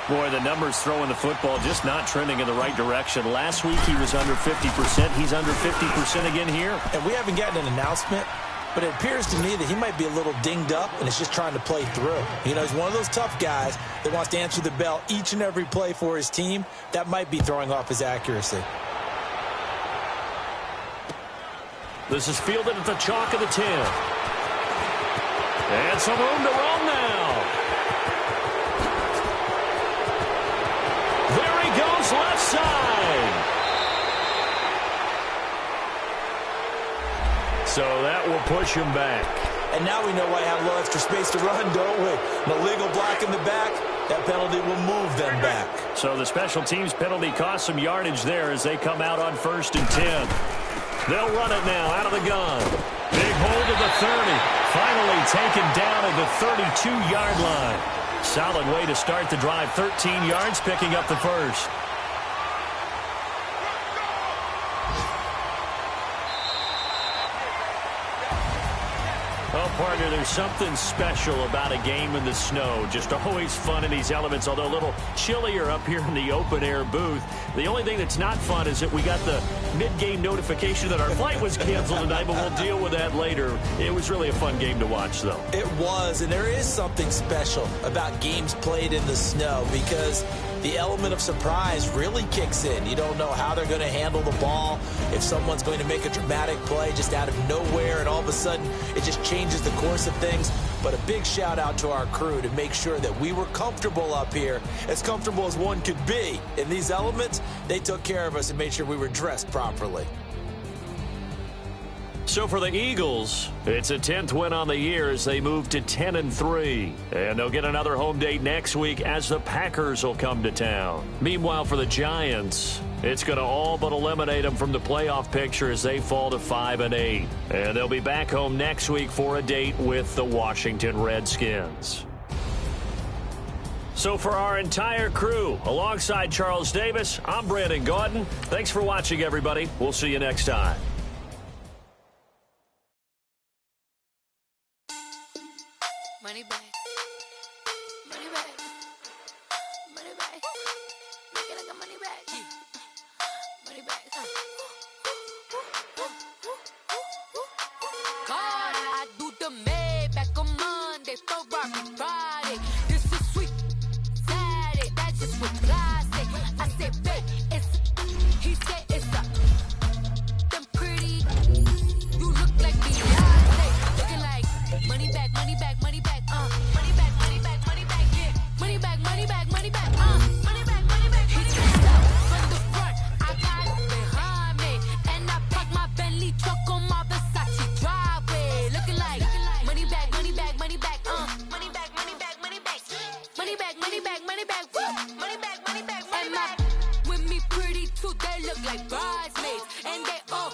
Boy, the numbers throwing the football just not trending in the right direction. Last week he was under 50%. He's under 50% again here. And we haven't gotten an announcement, but it appears to me that he might be a little dinged up and is just trying to play through. You know, he's one of those tough guys that wants to answer the bell each and every play for his team. That might be throwing off his accuracy. This is fielded at the chalk of the 10. And some room to roam now. There he goes, left side. So that will push him back. And now we know why I have a little extra space to run, don't we? An illegal block in the back. That penalty will move them back. So the special teams penalty cost some yardage there as they come out on 1st and 10. They'll run it now out of the gun. Big hold of the 30. Finally taken down at the 32-yard line. Solid way to start the drive. 13 yards, picking up the first. Oh, partner, there's something special about a game in the snow. Just always fun in these elements, although a little chillier up here in the open-air booth. The only thing that's not fun is that we got the mid-game notification that our flight was canceled tonight, but we'll deal with that later. It was really a fun game to watch, though. It was, and there is something special about games played in the snow because the element of surprise really kicks in. You don't know how they're going to handle the ball, if someone's going to make a dramatic play just out of nowhere, and all of a sudden it just changes the course of things. But a big shout out to our crew to make sure that we were comfortable up here, as comfortable as one could be. In these elements, they took care of us and made sure we were dressed properly. So for the Eagles, it's a 10th win on the year as they move to 10-3. And they'll get another home date next week as the Packers will come to town. Meanwhile, for the Giants, it's going to all but eliminate them from the playoff picture as they fall to 5-8. And they'll be back home next week for a date with the Washington Redskins. So for our entire crew, alongside Charles Davis, I'm Brandon Gaudin. Thanks for watching, everybody. We'll see you next time. Money back. Money back. Money back. Make it like a money back. Money back. God, I do the Maybach on Monday, Ferrari Friday. This is sweet Saturday. That's just what I say. I say, babe, it's. He said it's a. Them pretty. You look like Beyonce. Looking like money back, money back, money back. Money back, money back, money back, yeah. Money back, money back, money back, money back, money back. He stands up from the front, I got it behind me, and I park my Bentley truck on my Versace driveway, looking like money back, money back, money back, money back, money back, money back, money back, money back, money back, money back, money back, money back. With me pretty too, they look like bridesmaids, and they all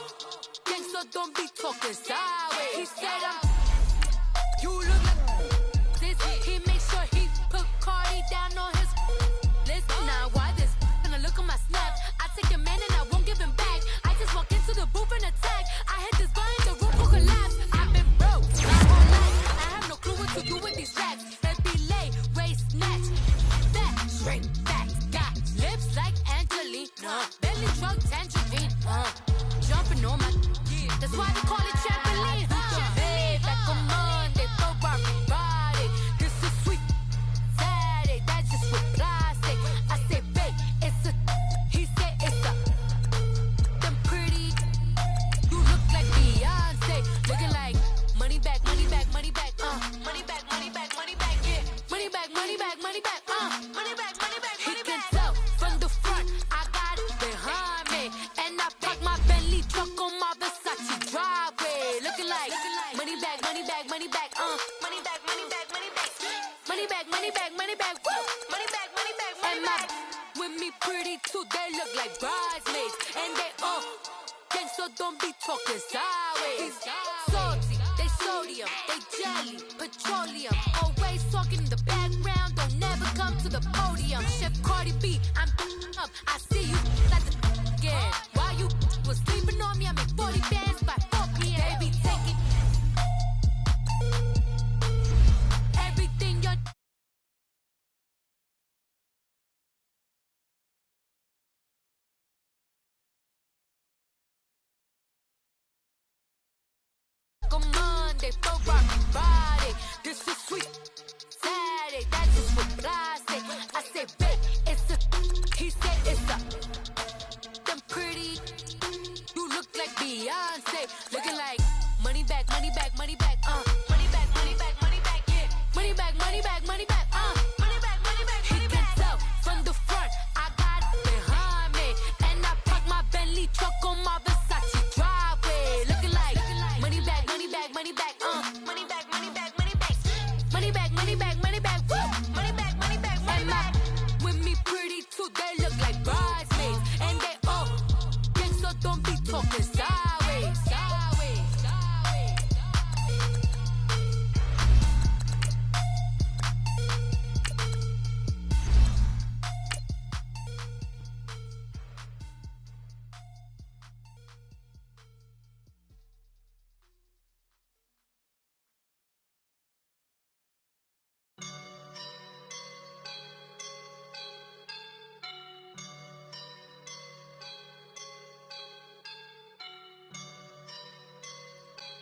gang, so don't be talking sideways. He said you look like this. He makes sure he put Cardi down on his list. Now why this? Gonna look at my snap. I take a man and I won't give him back. I just walk into the booth and attack. I hit this button, the room will collapse. I've been broke my whole life. I have no clue what to do with these racks. Baby lay, race snatch, fat, straight back. Got lips like Angelina, belly truck tangerine. Jumping on my, that's why they call it trampoline. Back on Monday, Ferrari Friday. This is sweet Saturday. That's just what plastic. I say, babe, it's a. He said it's a. Them pretty. You look like Beyonce. Looking like money back, money back, money back. Money back, money back, money back. Yeah. Money back, money back, money back. Money back, money back, money back. He can tell from the front, I got it behind me, and I park my Bentley truck on my Versace driveway, looking like money back, money back, money back, money back, money back, money back, money back, money back, money back, money back, money back, money back. With me pretty too, they look like bridesmaids, and they all gang, so don't be talking sideways. Salty, they sodium, they jelly, petroleum, always talking in the background, don't never come to the podium. Chef Cardi B, I'm up, I see you like the again. While you was sleeping on me, I make 40 bands by 4 p.m. They be taking Monday for Rocky Friday. This is sweet Saturday. That's just what I say. I say, babe, it's a. He said it's a. Them pretty. You look like Beyonce. Looking like money back, money back, money back. Money back, money back, money back. Yeah. Money back, money back, money back. Money back, money back, money back. He can tell from the front. I got it behind me, and I park my Bentley truck on my Versace driveway. Looking like money back, money back, money back. Money back, money back, money back. Money back, money back, money back. Woo! Money back, money back, money back. With me pretty too, they look like bridesmaids, and they all gang, so don't be talking sideways, sideways, sideways.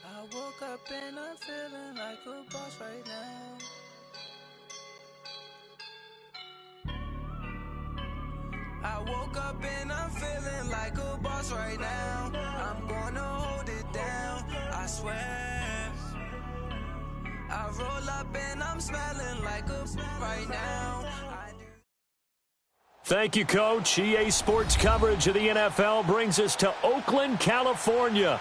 I woke up and I'm feeling like a boss right now. I woke up and I'm feeling like a boss right now. I'm gonna hold it down, I swear. I roll up and I'm smelling like a right now. Thank you, Coach. EA Sports coverage of the NFL brings us to Oakland, California.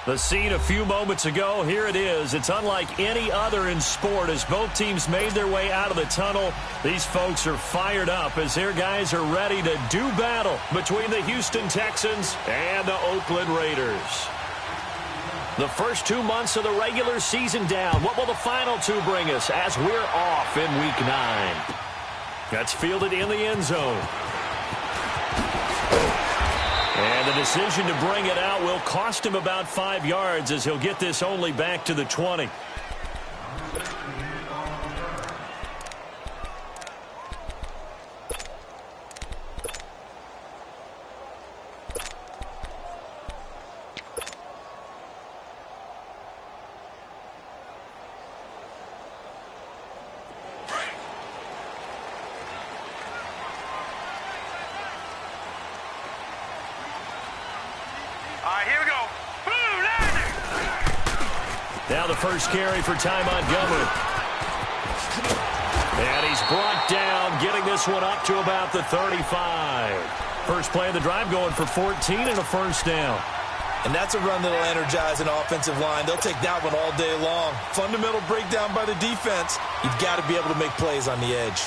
The scene a few moments ago, here it is. It's unlike any other in sport as both teams made their way out of the tunnel. These folks are fired up as their guys are ready to do battle between the Houston Texans and the Oakland Raiders. The first 2 months of the regular season down. What will the final two bring us as we're off in Week 9? That's fielded in the end zone. And the decision to bring it out will cost him about 5 yards as he'll get this only back to the 20. Here we go. Boom, now the first carry for Ty Montgomery. And he's brought down, getting this one up to about the 35. First play of the drive going for 14 and a first down. And that's a run that'll energize an offensive line. They'll take that one all day long. Fundamental breakdown by the defense. You've got to be able to make plays on the edge.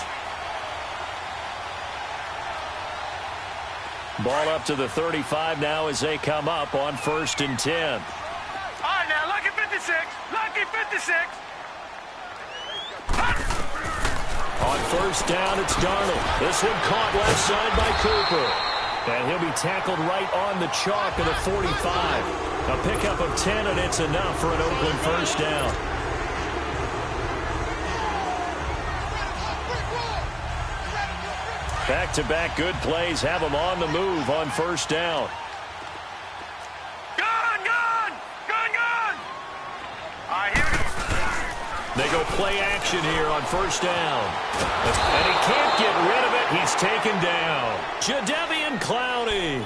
Ball up to the 35 now as they come up on 1st and 10. All right, now, lucky 56. Lucky 56. On 1st down, it's Darnold. This one caught left side by Cooper. And he'll be tackled right on the chalk of the 45. A pickup of 10, and it's enough for an Oakland first down. Back-to-back good plays have them on the move on 1st down. Gun! All right, here we go. They go play action here on 1st down. And he can't get rid of it. He's taken down. Jadeveon Clowney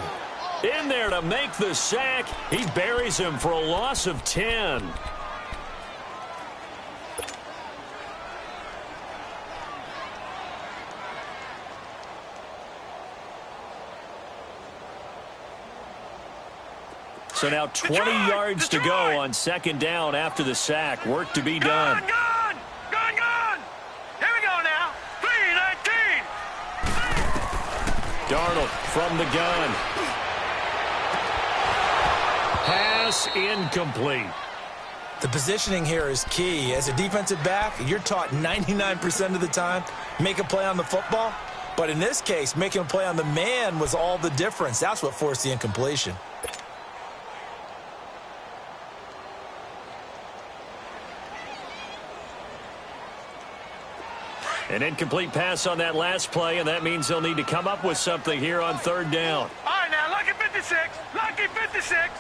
in there to make the sack. He buries him for a loss of 10. So now 20 yards to go on 2nd down after the sack. Work to be done. Gun! Here we go now. 3-19. Darnold from the gun. Pass incomplete. The positioning here is key. As a defensive back, you're taught 99% of the time, make a play on the football. But in this case, making a play on the man was all the difference. That's what forced the incompletion. An incomplete pass on that last play, and that means they'll need to come up with something here on 3rd down. All right, now, lucky 56. Lucky 56.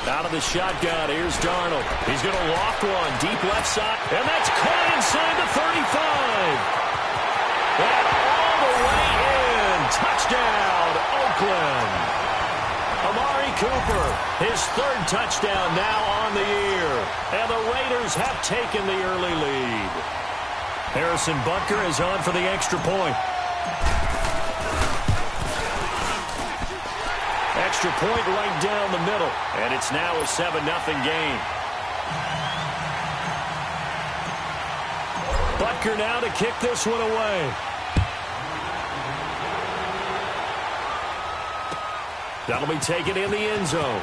Out of the shotgun, here's Darnold. He's going to loft one, deep left side, and that's caught inside the 35. And all the way in. Touchdown, Oakland. Amari Cooper, his third touchdown now on the year. And the Raiders have taken the early lead. Harrison Butker is on for the extra point. Extra point right down the middle. And it's now a 7-0 game. Butker now to kick this one away. That'll be taken in the end zone.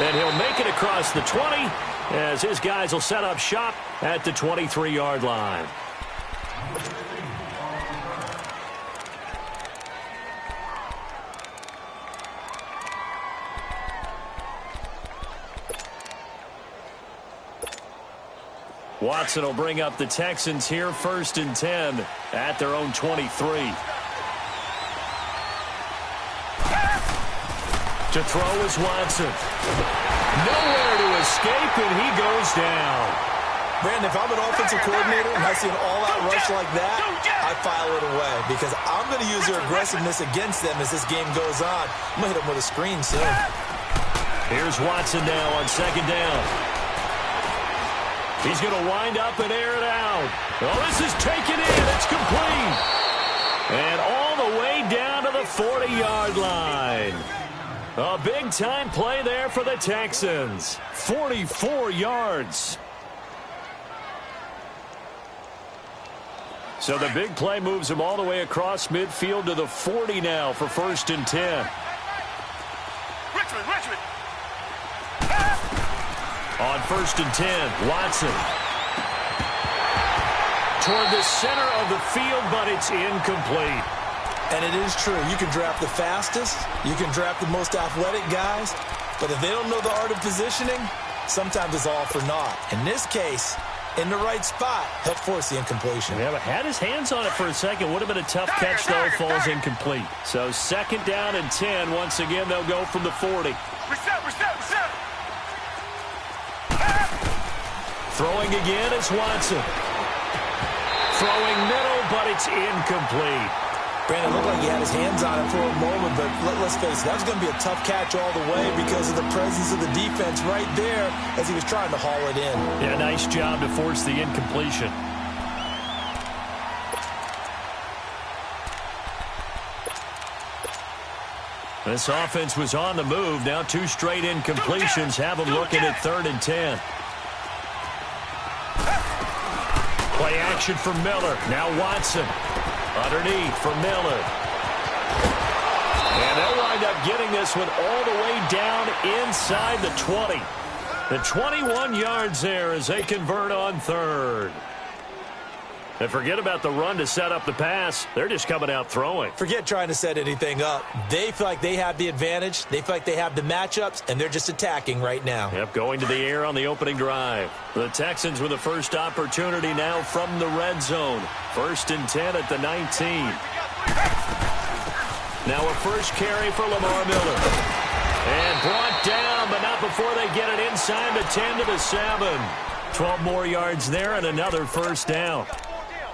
And he'll make it across the 20 as his guys will set up shop at the 23-yard line. Watson will bring up the Texans here, 1st and 10 at their own 23. To throw is Watson. Nowhere to escape, and he goes down. Brandon, if I'm an offensive coordinator and I see an all-out rush like that, I file it away because I'm going to use their aggressiveness against them as this game goes on. I'm going to hit them with a screen soon. Here's Watson now on 2nd down. He's going to wind up and air it out. Oh, this is taken in. It's complete. And all the way down to the 40-yard line. A big-time play there for the Texans. 44 yards. So the big play moves him all the way across midfield to the 40 now for 1st and 10. Richmond. On 1st and 10, Watson. Toward the center of the field, but it's incomplete. And it is true. You can draft the fastest. You can draft the most athletic guys. But if they don't know the art of positioning, sometimes it's all for naught. In this case, in the right spot, he'll force the incompletion. Yeah, but had his hands on it for a second. Would have been a tough catch, though. Falls incomplete. So 2nd down and 10. Once again, they'll go from the 40. Reset. Throwing again is Watson. Throwing middle, but it's incomplete. Brandon looked like he had his hands on it for a moment, but let's face it, that's going to be a tough catch all the way because of the presence of the defense right there as he was trying to haul it in. Yeah, nice job to force the incompletion. This offense was on the move. Now 2 straight incompletions have them looking at 3rd and 10. Play action for Miller. Now Watson. Underneath for Miller. And they'll wind up getting this one all the way down inside the 20. The 21 yards there as they convert on 3rd. And forget about the run to set up the pass. They're just coming out throwing. Forget trying to set anything up. They feel like they have the advantage. They feel like they have the matchups, and they're just attacking right now. Yep, going to the air on the opening drive. The Texans with the first opportunity now from the red zone. 1st and 10 at the 19. Now a first carry for Lamar Miller. And brought down, but not before they get it inside the 10 to the 7. 12 more yards there and another first down.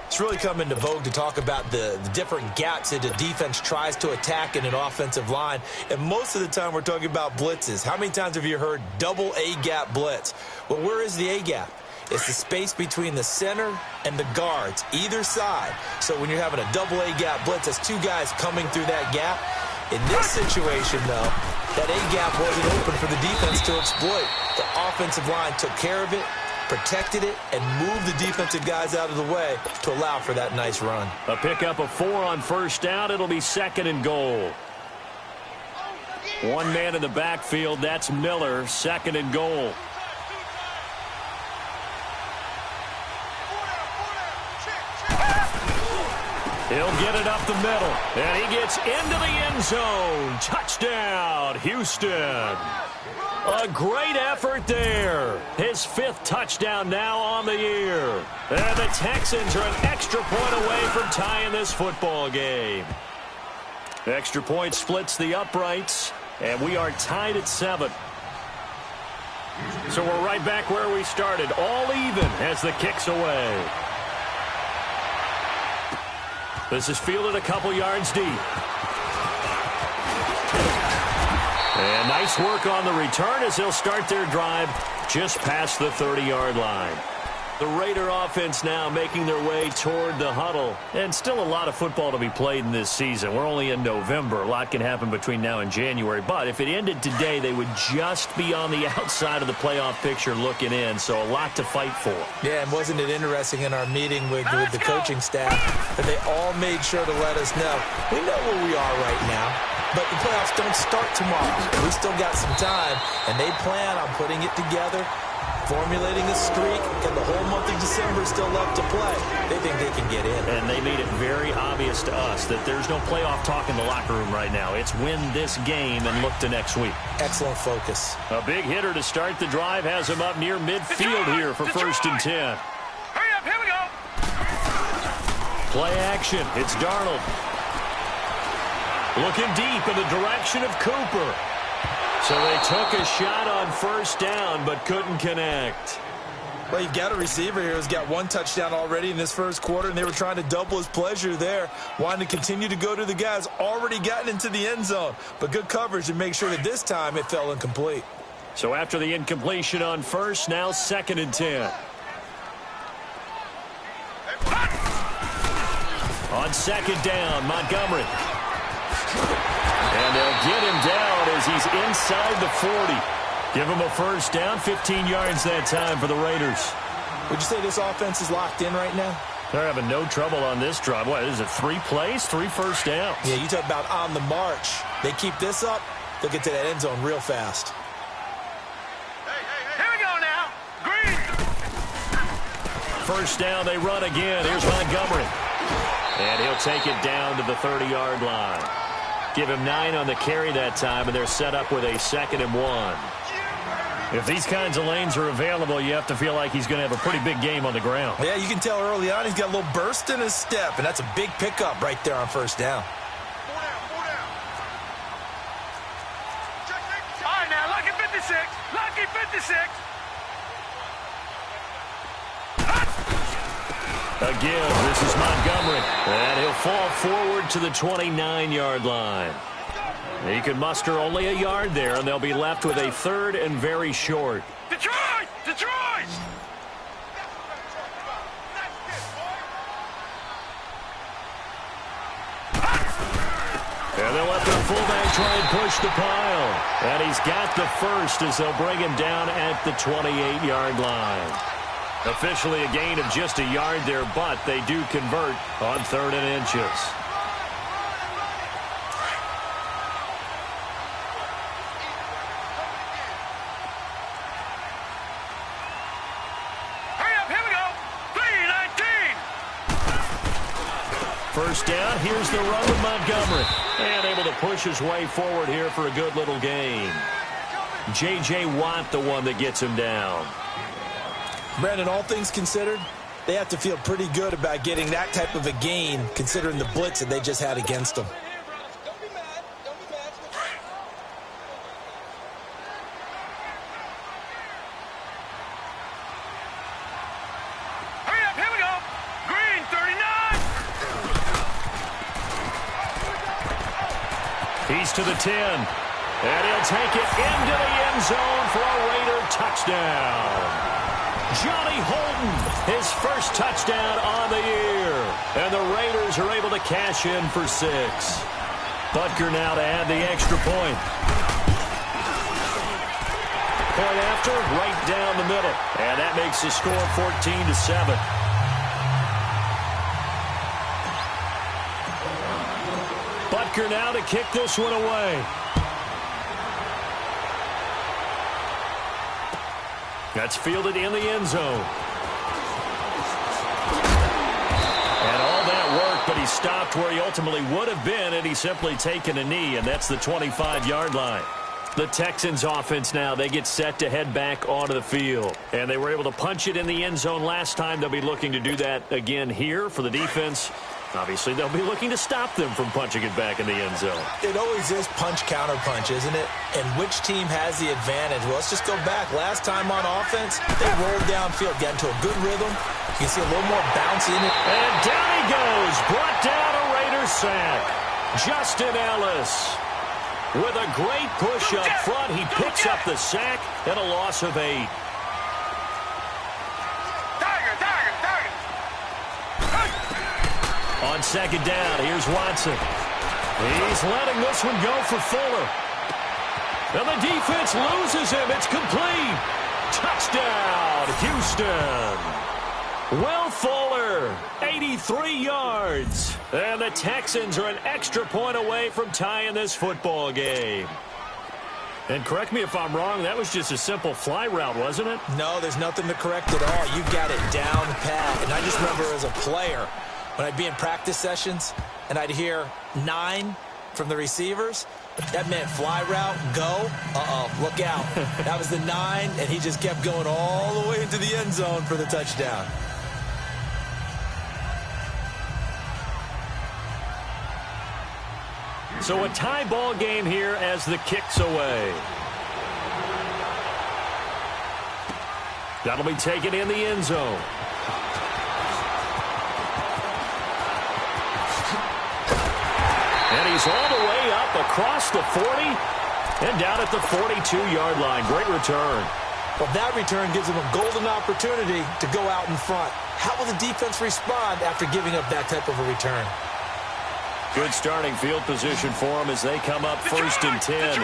It's really come into vogue to talk about the different gaps that the defense tries to attack in an offensive line. And most of the time we're talking about blitzes. How many times have you heard double A-gap blitz? Well, where is the A-gap? It's the space between the center and the guards, either side. So when you're having a double A-gap blitz, that's 2 guys coming through that gap. In this situation, though, that A-gap wasn't open for the defense to exploit. The offensive line took care of it, protected it, and moved the defensive guys out of the way to allow for that nice run. A pickup of 4 on first down. It'll be 2nd and goal. 1 man in the backfield. That's Miller. 2nd and goal. He'll get it up the middle. And he gets into the end zone. Touchdown, Houston. A great effort there. His 5th touchdown now on the year. And the Texans are an extra point away from tying this football game. Extra point splits the uprights. And we are tied at 7. So we're right back where we started, all even as the kick's away. This is fielded a couple yards deep. And nice work on the return as they'll start their drive just past the 30-yard line. The Raider offense now making their way toward the huddle. And still a lot of football to be played in this season. We're only in November. A lot can happen between now and January. But if it ended today, they would just be on the outside of the playoff picture looking in. So a lot to fight for. Yeah, and wasn't it interesting in our meeting with the coaching staff that they all made sure to let us know. We know where we are right now, but the playoffs don't start tomorrow. We still got some time, and they plan on putting it together, formulating a streak, and the whole month of December is still left to play. They think they can get in. And they made it very obvious to us that there's no playoff talk in the locker room right now. It's win this game and look to next week. Excellent focus. A big hitter to start the drive has him up near midfield here for 1st and 10. Hurry up, here we go. Play action. It's Darnold. Looking deep in the direction of Cooper. So they took a shot on 1st down, but couldn't connect. Well, you've got a receiver here who's got 1 touchdown already in this first quarter, and they were trying to double his pleasure there, wanting to continue to go to the guys already gotten into the end zone. But good coverage to make sure that this time it fell incomplete. So after the incompletion on 1st, now 2nd and 10. On 2nd down, Montgomery. And they'll get him down as he's inside the 40. Give him a 1st down, 15 yards that time for the Raiders. Would you say this offense is locked in right now? They're having no trouble on this drive. What, is it 3 plays, 3 1st downs? Yeah, you talk about on the march. They keep this up, they'll get to that end zone real fast. Here we go now. Green. 1st down, they run again. Here's Montgomery. And he'll take it down to the 30-yard line. Give him 9 on the carry that time, and they're set up with a 2nd and 1. If these kinds of lanes are available, you have to feel like he's going to have a pretty big game on the ground. Yeah, you can tell early on he's got a little burst in his step, and that's a big pickup right there on 1st down. All right, now, lucky 56. Lucky 56. Again, this is Montgomery. And he'll fall forward to the 29-yard line. He can muster only a yard there, and they'll be left with a 3rd and very short. Detroit! Detroit! And they'll let their fullback try and push the pile. And he's got the 1st as they'll bring him down at the 28-yard line. Officially a gain of just a yard there, but they do convert on 3rd and inches. Hurry up, here we go. 3-19. 1st down, here's the run with Montgomery. And able to push his way forward here for a good little gain. J.J. Watt, the one that gets him down. Brandon, all things considered, they have to feel pretty good about getting that type of a gain, considering the blitz that they just had against them. Hurry up, here we go. Green, 39. He's to the 10. And he'll take it into the end zone for a Raider touchdown. Johnny Holden, his 1st touchdown on the year. And the Raiders are able to cash in for 6. Butker now to add the extra point. Point after, right down the middle. And that makes the score 14-7. Butker now to kick this one away. That's fielded in the end zone. And all that work, but he stopped where he ultimately would have been, and he's simply taken a knee, and that's the 25-yard line. The Texans offense now, they get set to head back onto the field. And they were able to punch it in the end zone last time. They'll be looking to do that again here for the defense. Obviously, they'll be looking to stop them from punching it back in the end zone. It always is punch-counter-punch, isn't it? And which team has the advantage? Well, let's just go back. Last time on offense, they rolled downfield, got into a good rhythm. You can see a little more bounce in it. And down he goes. Brought down a Raiders sack. Justin Ellis. With a great push up front, he picks up the sack and a loss of 8. On second down, here's Watson. He's letting this one go for Fuller. And the defense loses him. It's complete. Touchdown, Houston. Will Fuller, 83 yards. And the Texans are an extra point away from tying this football game. And correct me if I'm wrong, that was just a simple fly route, wasn't it? No, there's nothing to correct at all. You got it down pat. And I just remember as a player, when I'd be in practice sessions and I'd hear 9 from the receivers, that meant fly route, go, look out. That was the 9, and he just kept going all the way into the end zone for the touchdown. So a tie ball game here as the kick's away. That'll be taken in the end zone. And he's all the way up across the 40 and down at the 42-yard line. Great return. Well, that return gives him a golden opportunity to go out in front. How will the defense respond after giving up that type of a return? Good starting field position for them as they come up first and 10. Here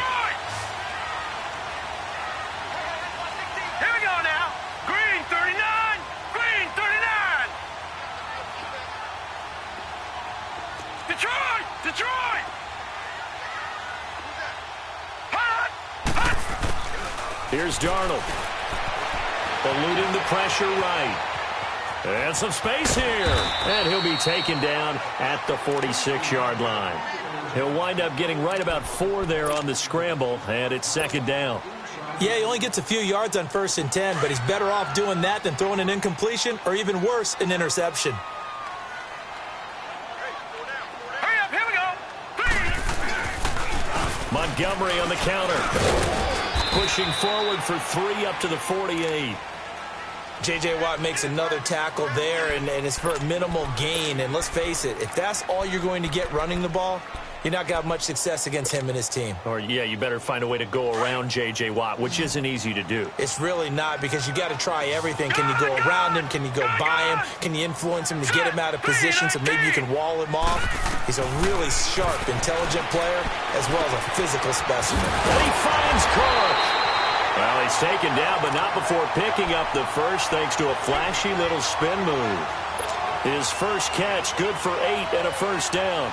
we go now. Green 39. Green 39. Detroit. Detroit. Hot. Hot. Here's Darnold. Eluding the pressure right. And some space here. And he'll be taken down at the 46-yard line. He'll wind up getting right about 4 there on the scramble, and it's second down. Yeah, he only gets a few yards on 1st and 10, but he's better off doing that than throwing an incompletion or even worse, an interception. Hurry up, here we go. Montgomery on the counter. Pushing forward for 3 up to the 48. J.J. Watt makes another tackle there, and it's for a minimal gain. And let's face it, if that's all you're going to get running the ball, you're not going to have much success against him and his team. Or, yeah, you better find a way to go around J.J. Watt, which isn't easy to do. It's really not, because you got to try everything. Can you go around him? Can you go by him? Can you influence him to get him out of position so maybe you can wall him off? He's a really sharp, intelligent player as well as a physical specimen. And he finds Clark. Well, he's taken down, but not before picking up the first thanks to a flashy little spin move. His first catch, good for 8 and a first down.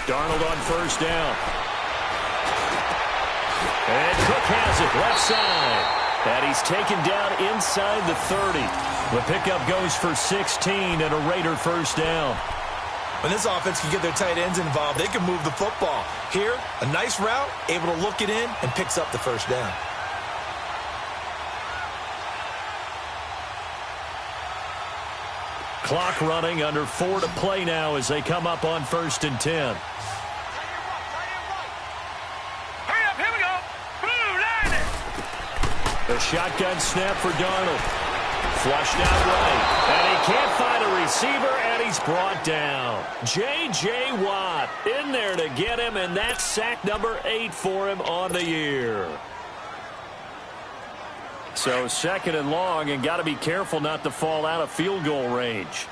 Darnold on first down. And Cook has it left side. And he's taken down inside the 30. The pickup goes for 16 and a Raider first down. When this offense can get their tight ends involved, they can move the football. Here, a nice route, able to look it in, and picks up the first down. Clock running, under 4 to play now as they come up on first and 10. A shotgun snap for Darnold. Flushed out right. And he can't find a receiver, and he's brought down. J.J. Watt in there to get him, and that's sack number 8 for him on the year. So second and long, and got to be careful not to fall out of field goal range.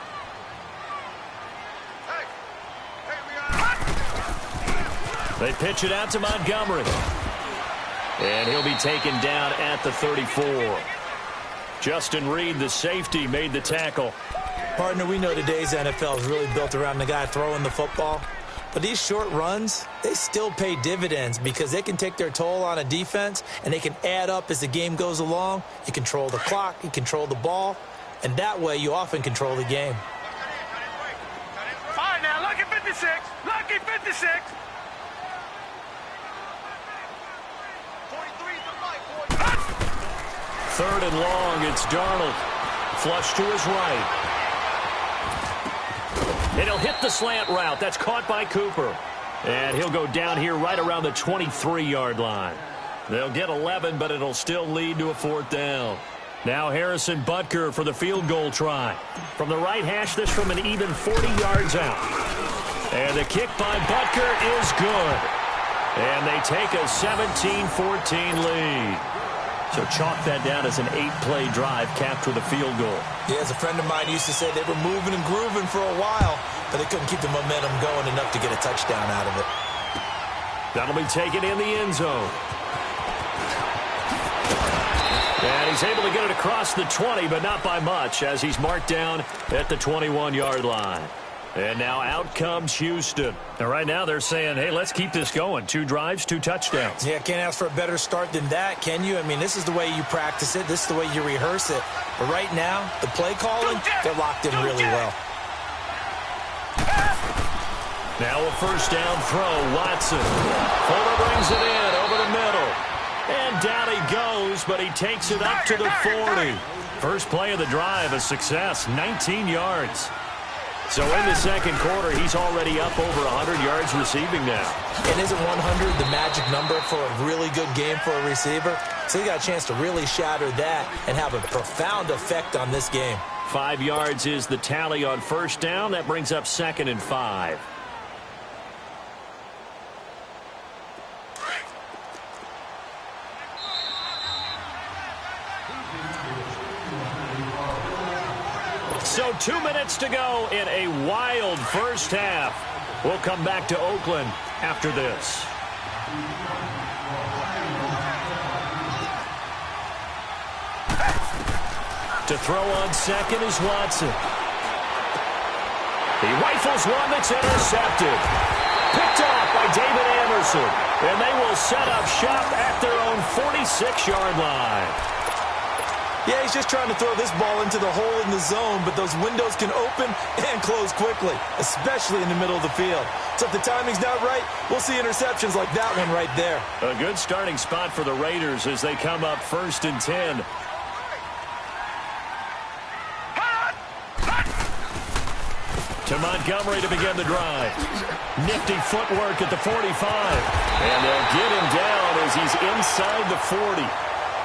They pitch it out to Montgomery. And he'll be taken down at the 34. Justin Reed, the safety, made the tackle. Partner, we know today's NFL is really built around the guy throwing the football. But these short runs, they still pay dividends because they can take their toll on a defense, and they can add up as the game goes along. You control the clock, you control the ball, and that way you often control the game. All right, now, lucky 56. Lucky 56. Third and long, it's Darnold. Flush to his right. And he'll hit the slant route. That's caught by Cooper. And he'll go down here right around the 23-yard line. They'll get 11, but it'll still lead to a fourth down. Now Harrison Butker for the field goal try. From the right hash, this from an even 40 yards out. And the kick by Butker is good. And they take a 17-14 lead. So chalk that down as an 8-play drive capped with a field goal. Yeah, as a friend of mine used to say, they were moving and grooving for a while, but they couldn't keep the momentum going enough to get a touchdown out of it. That'll be taken in the end zone. And he's able to get it across the 20, but not by much, as he's marked down at the 21-yard line. And now out comes Houston. And right now they're saying, hey, let's keep this going. 2 drives, 2 touchdowns. Yeah, can't ask for a better start than that, can you? I mean, this is the way you practice it. This is the way you rehearse it. But right now, the play calling, they're locked in really well. Now a first down throw, Watson. Fuller brings it in over the middle. And down he goes, but he takes it up to the 40. First play of the drive, a success, 19 yards. So in the second quarter, he's already up over 100 yards receiving now. And isn't 100 the magic number for a really good game for a receiver? So he got a chance to really shatter that and have a profound effect on this game. 5 yards is the tally on first down. That brings up 2nd and 5. So 2 minutes to go in a wild first half. We'll come back to Oakland after this. To throw on second is Watson. He rifles one that's intercepted. Picked off by David Anderson. And they will set up shop at their own 46-yard line. Yeah, he's just trying to throw this ball into the hole in the zone, but those windows can open and close quickly, especially in the middle of the field. So if the timing's not right, we'll see interceptions like that one right there. A good starting spot for the Raiders as they come up 1st and 10. To Montgomery to begin the drive. Nifty footwork at the 45. And they'll get him down as he's inside the 40.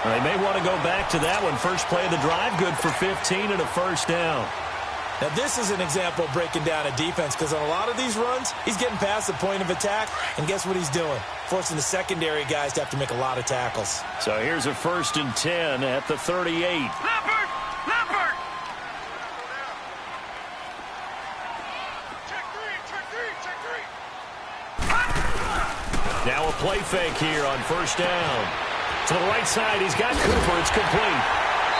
They may want to go back to that one. First play of the drive, good for 15 and a first down. Now, this is an example of breaking down a defense because on a lot of these runs, he's getting past the point of attack, and guess what he's doing? Forcing the secondary guys to have to make a lot of tackles. So here's a 1st and 10 at the 38. Leopard! Leopard! Check three! Now a play fake here on first down. To the right side, he's got Cooper. It's complete.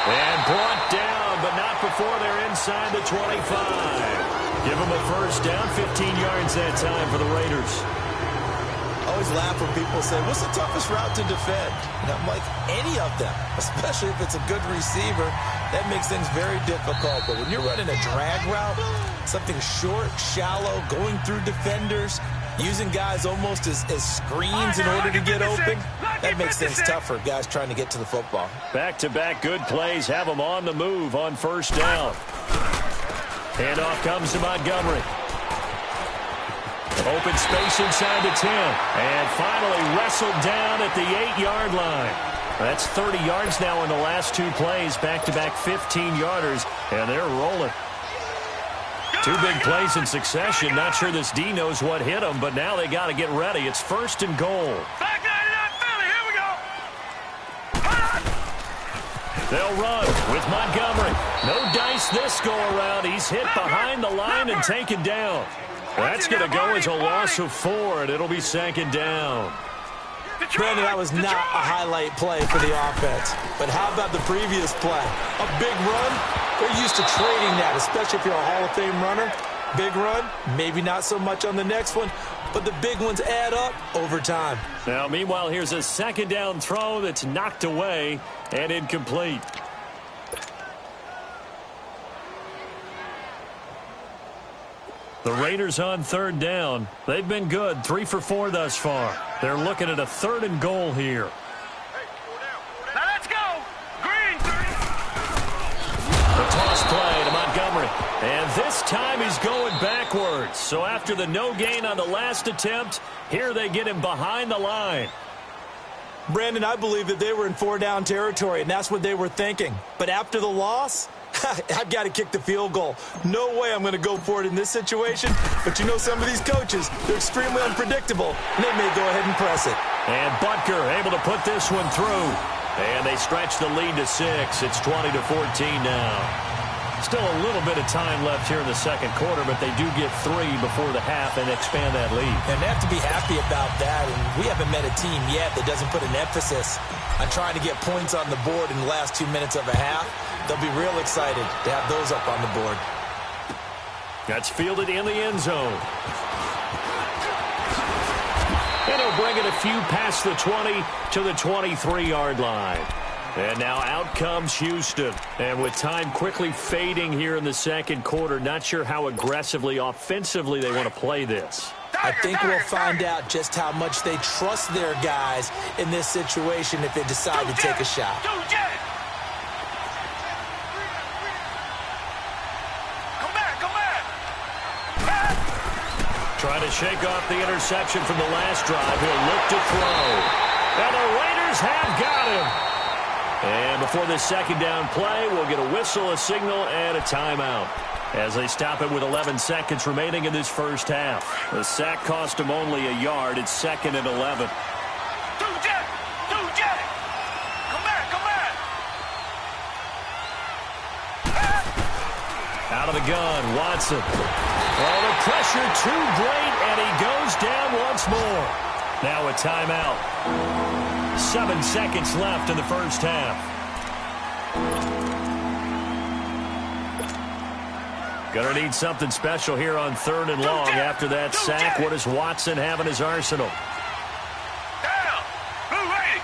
And brought down, but not before they're inside the 25. Give him a first down, 15 yards that time for the Raiders. I always laugh when people say, what's the toughest route to defend? And I'm like, any of them, especially if it's a good receiver. That makes things very difficult. But when you're running a drag route, something short, shallow, going through defenders, using guys almost as screens in order to get open, that makes things tougher, guys trying to get to the football. Back-to-back good plays have them on the move on first down. Handoff comes to Montgomery. Open space inside the 10. And finally wrestled down at the 8-yard line. That's 30 yards now in the last 2 plays. Back-to-back 15-yarders, and they're rolling. 2 big plays in succession. Not sure this D knows what hit them, but now they got to get ready. It's 1st and goal. Back 99 Philly, here we go. They'll run with Montgomery. No dice this go-around. He's hit behind the line and taken down. That's going to go as a loss of 4, and it'll be 2nd down. Granted, that was not a highlight play for the offense. But how about the previous play? A big run? They're used to trading that, especially if you're a Hall of Fame runner. Big run, maybe not so much on the next one, but the big ones add up over time. Now, meanwhile, here's a 2nd down throw that's knocked away and incomplete. The Raiders on 3rd down. They've been good, 3 for 4 thus far. They're looking at a 3rd and goal here. Now let's go. Green. And this time he's going backwards. So after the no gain on the last attempt, here they get him behind the line. Brandon, I believe that they were in 4-down territory, and that's what they were thinking. But after the loss, I've got to kick the field goal. No way I'm going to go for it in this situation. But you know some of these coaches, they're extremely unpredictable, and they may go ahead and press it. And Butker able to put this one through. And they stretch the lead to 6. It's 20-14 now. Still a little bit of time left here in the second quarter, but they do get 3 before the half and expand that lead. And they have to be happy about that. And we haven't met a team yet that doesn't put an emphasis on trying to get points on the board in the last 2 minutes of a half. They'll be real excited to have those up on the board. That's fielded in the end zone. And he'll bring it a few past the 20 to the 23-yard line. And now out comes Houston. And with time quickly fading here in the second quarter, not sure how aggressively, offensively they want to play this. I think we'll find out just how much they trust their guys in this situation if they decide to take a shot. Come back. Trying to shake off the interception from the last drive. He'll look to throw. And the Raiders have got him. And before this second down play, we'll get a whistle, a signal, and a timeout as they stop it with 11 seconds remaining in this first half. The sack cost them only a yard. It's 2nd and 11. Come back. Out of the gun, Watson. Oh, the pressure too great, and he goes down once more. Now a timeout. 7 seconds left in the first half. Gonna need something special here on 3rd and long after that sack. What does Watson have in his arsenal? Down. Blue 80.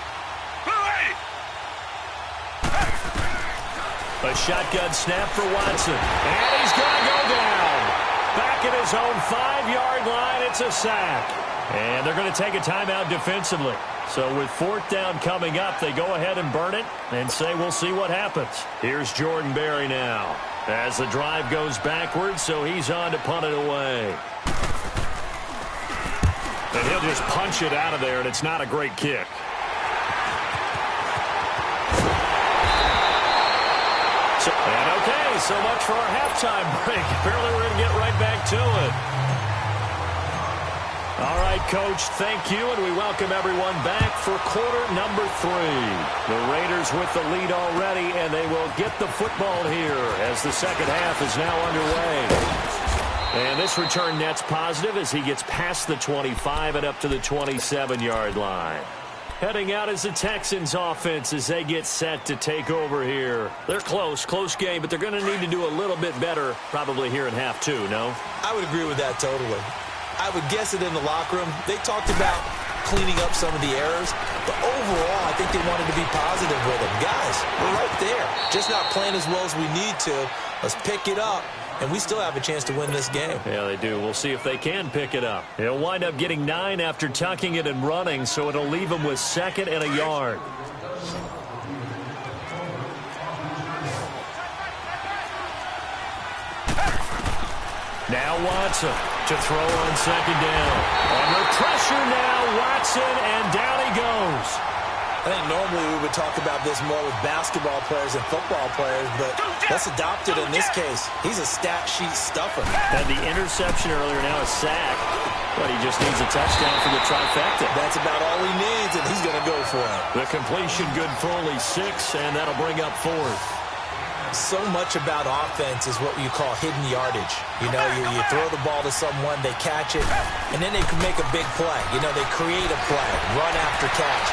A shotgun snap for Watson. And he's gonna go down. Back at his own 5-yard line, it's a sack. And they're going to take a timeout defensively. So with 4th down coming up, they go ahead and burn it and say we'll see what happens. Here's Jordan Berry now as the drive goes backwards, so he's on to punt it away. And he'll just punch it out of there, and it's not a great kick. So much for our halftime break. Apparently we're going to get right back to it. All right, Coach, thank you, and we welcome everyone back for quarter number 3. The Raiders with the lead already, and they will get the football here as the second half is now underway. And this return net's positive as he gets past the 25 and up to the 27-yard line. Heading out is the Texans offense as they get set to take over here. They're close game, but they're going to need to do a little bit better probably here in half 2, no? I would agree with that totally. I would guess it in the locker room. They talked about cleaning up some of the errors, but overall I think they wanted to be positive with them. Guys, we're right there. Just not playing as well as we need to. Let's pick it up. And we still have a chance to win this game. Yeah, they do. We'll see if they can pick it up. He'll wind up getting 9 after tucking it and running, so it'll leave him with 2nd and a yard. Now Watson to throw on 2nd down. Under pressure now, Watson, and down he goes. I think normally we would talk about this more with basketball players and football players, but let's adopt it in this case. He's a stat sheet stuffer. Had the interception earlier, now a sack. But he just needs a touchdown for the trifecta. That's about all he needs, and he's going to go for it. The completion good for only 6, and that'll bring up 4th. So much about offense is what you call hidden yardage. You know, you throw the ball to someone, they catch it, and then they can make a big play. You know, they create a play, run after catch.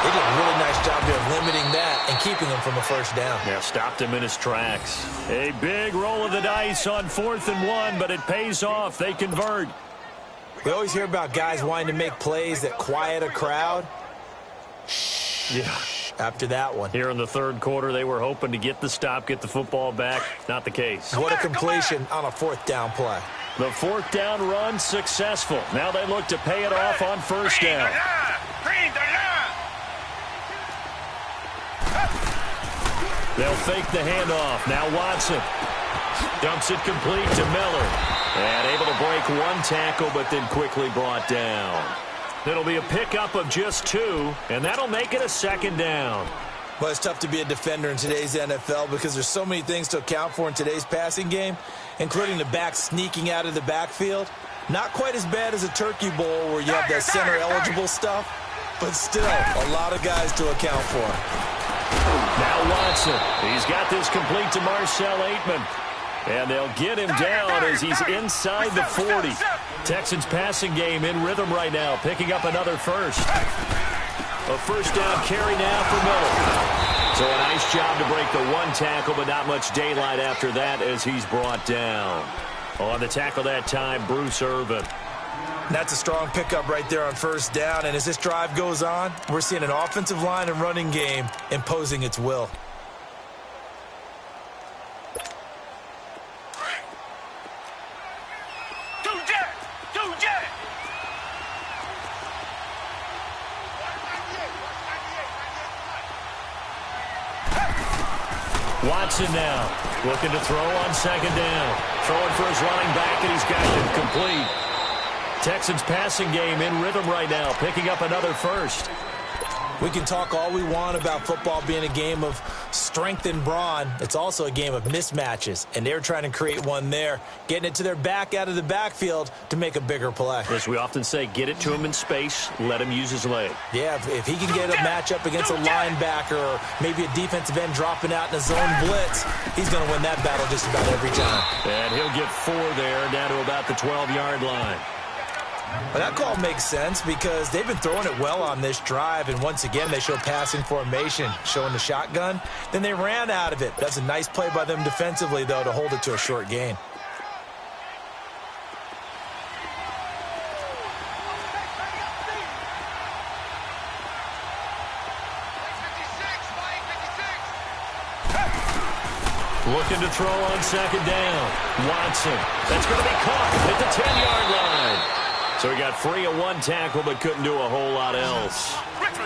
They did a really nice job there of limiting that and keeping him from a first down. Yeah, stopped him in his tracks. A big roll of the dice on 4th and 1, but it pays off. They convert. We always hear about guys wanting to make plays that quiet a crowd. Yeah. After that one. Here in the 3rd quarter, they were hoping to get the stop, get the football back. Not the case. What a completion on a 4th down play. The 4th down run successful. Now they look to pay it off on 1st down. They'll fake the handoff. Now Watson. Dumps it complete to Miller. And able to break one tackle, but then quickly brought down. It'll be a pickup of just 2, and that'll make it a 2nd down. Well, it's tough to be a defender in today's NFL because there's so many things to account for in today's passing game, including the back sneaking out of the backfield. Not quite as bad as a turkey bowl where you have that center-eligible stuff, but still a lot of guys to account for. Now Watson. He's got this complete to Marcel Aitman. And they'll get him down as he's inside the 40. Texans passing game in rhythm right now, picking up another first. A first down carry now for Miller. So a nice job to break the 1 tackle, but not much daylight after that as he's brought down. On the tackle that time, Bruce Irvin. That's a strong pickup right there on first down, and as this drive goes on, we're seeing an offensive line and running game imposing its will. Watson now, looking to throw on 2nd down. Throwing for his running back, and he's got it complete. Texans passing game in rhythm right now, picking up another first. We can talk all we want about football being a game of strength and brawn. It's also a game of mismatches, and they're trying to create one there, getting it to their back out of the backfield to make a bigger play. As we often say, get it to him in space, let him use his leg. Yeah, if he can get a matchup against a linebacker or maybe a defensive end dropping out in a zone blitz, he's going to win that battle just about every time. And he'll get 4 there, down to about the 12-yard line. Well, that call makes sense because they've been throwing it well on this drive, and once again they show passing formation, showing the shotgun. Then they ran out of it. That's a nice play by them defensively, though, to hold it to a short gain. Looking to throw on 2nd down. Watson. That's going to be caught at the 10-yard line. So he got free of 1 tackle, but couldn't do a whole lot else.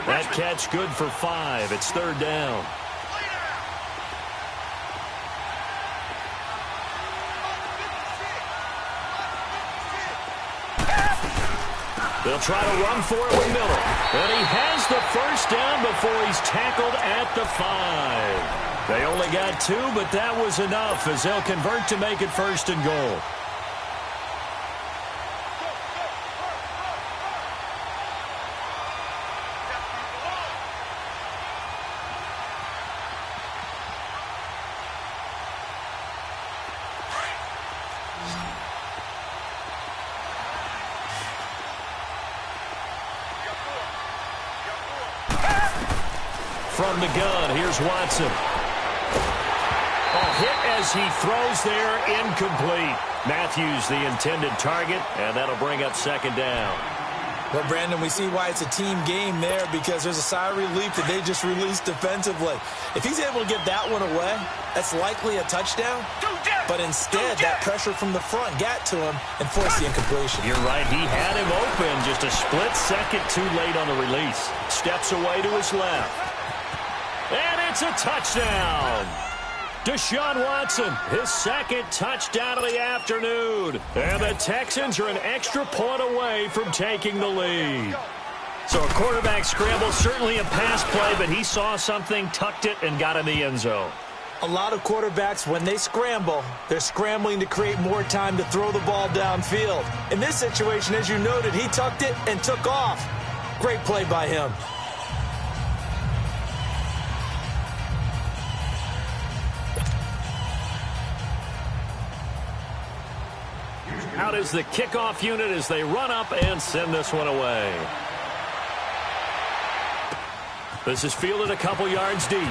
That catch good for 5. It's 3rd down. They'll try to run for it with Miller. And he has the first down before he's tackled at the 5. They only got 2, but that was enough as they'll convert to make it 1st and goal. From the gun, here's Watson. A hit as he throws there, incomplete. Matthews the intended target, and that'll bring up 2nd down. Well, Brandon, we see why it's a team game there because there's a sigh of relief that they just released defensively. If he's able to get that one away, that's likely a touchdown. But instead, that pressure from the front got to him and forced the incompletion. You're right. He had him open just a split second too late on the release. Steps away to his left. And it's a touchdown. Deshaun Watson, his 2nd touchdown of the afternoon. And the Texans are an extra point away from taking the lead. So a quarterback scramble, certainly a pass play, but he saw something, tucked it, and got in the end zone. A lot of quarterbacks, when they scramble, they're scrambling to create more time to throw the ball downfield. In this situation, as you noted, he tucked it and took off. Great play by him. Out is the kickoff unit as they run up and send this one away. This is fielded a couple yards deep.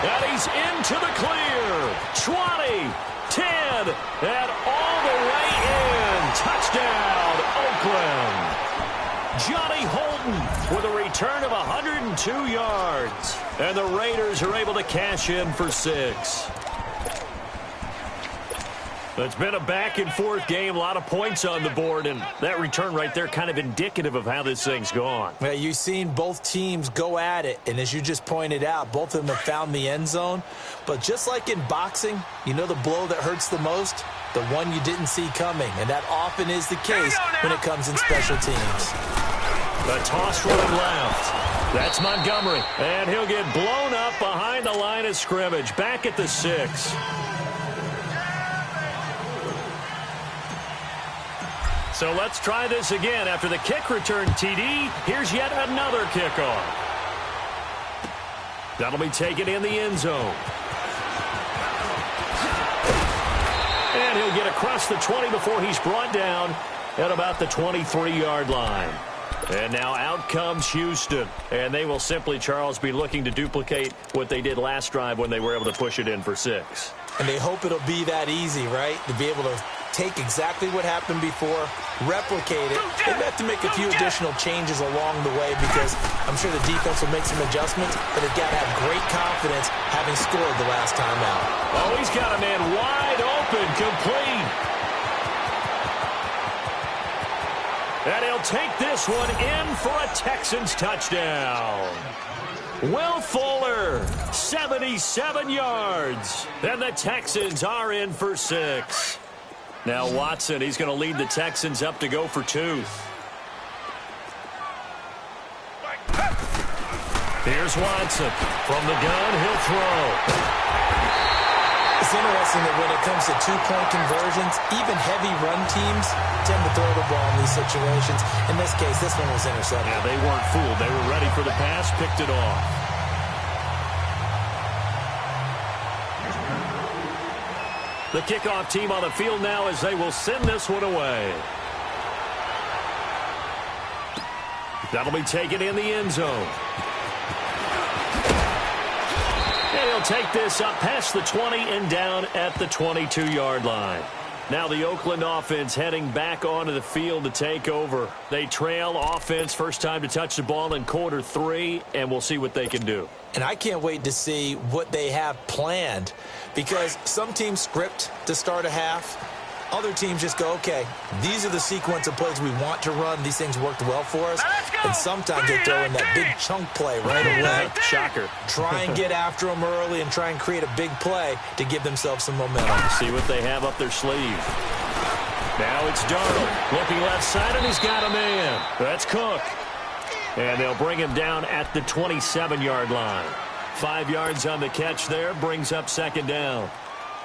And he's into the clear. 20, 10, and all the way in. Touchdown, Oakland. Johnny Holden with a return of 102 yards. And the Raiders are able to cash in for 6. It's been a back-and-forth game, a lot of points on the board, and that return right there kind of indicative of how this thing's gone. Yeah, you've seen both teams go at it, and as you just pointed out, both of them have found the end zone. But just like in boxing, you know the blow that hurts the most? The one you didn't see coming, and that often is the case when it comes in special teams. The toss running left. That's Montgomery, and he'll get blown up behind the line of scrimmage, back at the 6. So let's try this again. After the kick return TD, here's yet another kickoff. That'll be taken in the end zone. And he'll get across the 20 before he's brought down at about the 23-yard line. And now out comes Houston. And they will simply, Charles, be looking to duplicate what they did last drive when they were able to push it in for 6. And they hope it'll be that easy, right? To be able to take exactly what happened before, replicate it. They have to make a few additional changes along the way because I'm sure the defense will make some adjustments, but they've got to have great confidence having scored the last time out. Oh, he's got a man wide open, complete. And he'll take this one in for a Texans touchdown. Will Fuller, 77 yards. And the Texans are in for 6. Now Watson, he's going to lead the Texans up to go for 2. Here's Watson. From the gun, he'll throw. It's interesting that when it comes to two-point conversions, even heavy run teams tend to throw the ball in these situations. In this case, this one was intercepted. Yeah, they weren't fooled. They were ready for the pass, picked it off. The kickoff team on the field now as they will send this one away. That'll be taken in the end zone. And he'll take this up past the 20 and down at the 22-yard line. Now the Oakland offense heading back onto the field to take over. They trail offense, first time to touch the ball in quarter 3, and we'll see what they can do. And I can't wait to see what they have planned because some teams script to start a half. Other teams just go, okay, these are the sequence of plays we want to run. These things worked well for us. And sometimes they throw in that big chunk play right away. Shocker. Try and get after them early and try and create a big play to give themselves some momentum. See what they have up their sleeve. Now it's Darnold looking left side, and he's got a man. That's Cook. And they'll bring him down at the 27-yard line. 5 yards on the catch there, brings up second down.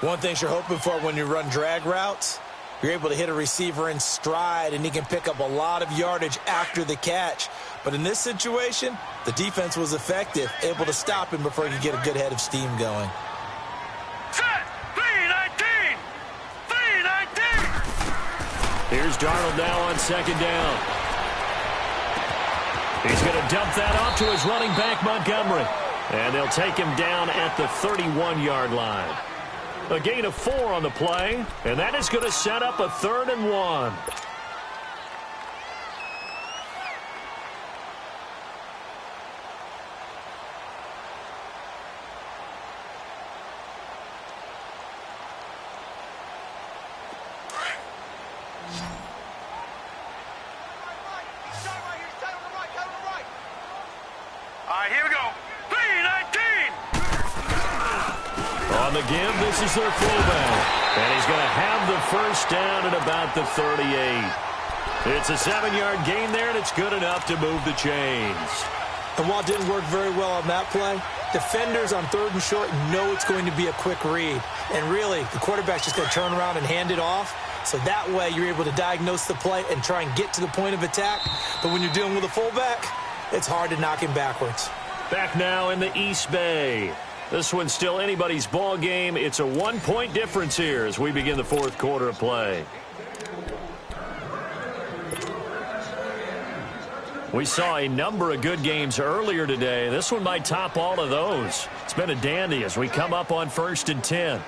One thing you're hoping for when you run drag routes, you're able to hit a receiver in stride, and he can pick up a lot of yardage after the catch. But in this situation, the defense was effective, able to stop him before he could get a good head of steam going. Set! 3-19! 3-19! Here's Darnold now on second down. He's going to dump that off to his running back, Montgomery. And they'll take him down at the 31-yard line. A gain of 4 on the play, and that is going to set up a 3rd and 1. All right, here we go. 3-19! On the give, this is their fullback. And he's going to have the first down at about the 38. It's a 7-yard gain there, and it's good enough to move the chains. And while it didn't work very well on that play, defenders on 3rd and short know it's going to be a quick read. And really, the quarterback's just going to turn around and hand it off. So that way, you're able to diagnose the play and try and get to the point of attack. But when you're dealing with a fullback, it's hard to knock him backwards. Back now in the East Bay. This one's still anybody's ball game. It's a 1-point difference here as we begin the 4th quarter of play. We saw a number of good games earlier today. This one might top all of those. It's been a dandy as we come up on 1st and 10. And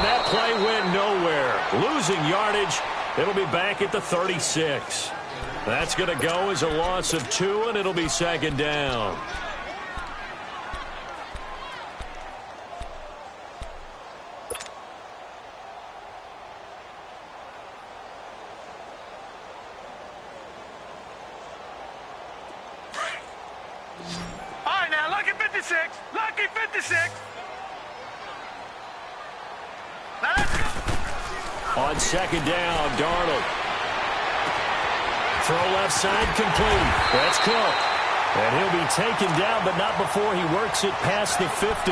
that play went nowhere. Losing yardage. It'll be back at the 36. That's going to go as a loss of 2, and it'll be second down. 56. Lucky 56. Now let's go. On second down, Darnold. Throw left side complete. That's Cook. And he'll be taken down, but not before he works it past the 50.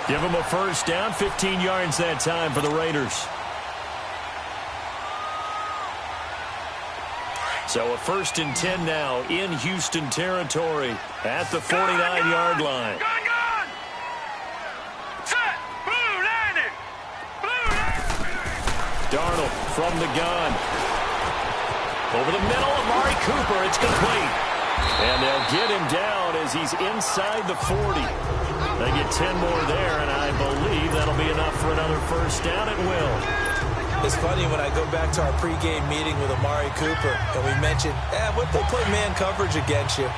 Give him a first down, 15 yards that time for the Raiders. So a 1st and 10 now in Houston territory at the 49-yard line. Gun. Set. Blue landing. Blue landing. Darnold from the gun. Over the middle, Amari Cooper. It's complete. And they'll get him down as he's inside the 40. They get 10 more there, and I believe that'll be enough for another first down. It will. It's funny when I go back to our pregame meeting with Amari Cooper, and we mentioned, what they play man coverage against you.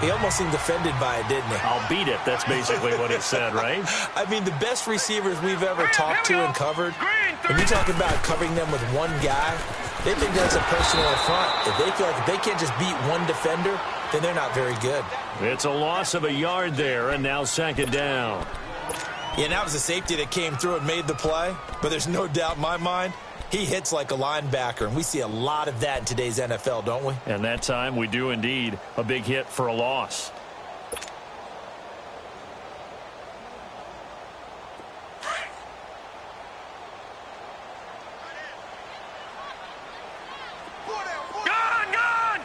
He almost seemed offended by it, didn't he? I'll beat it. That's basically what he said, right? I mean, the best receivers we've ever talked to and covered, when you talk about covering them with one guy, they think that's a personal affront. If they feel like if they can't just beat one defender, then they're not very good. It's a loss of a yard there, and now second down. Yeah, and that was a safety that came through and made the play, but there's no doubt in my mind, he hits like a linebacker, and we see a lot of that in today's NFL, don't we? And that time we do indeed. A big hit for a loss. Gun.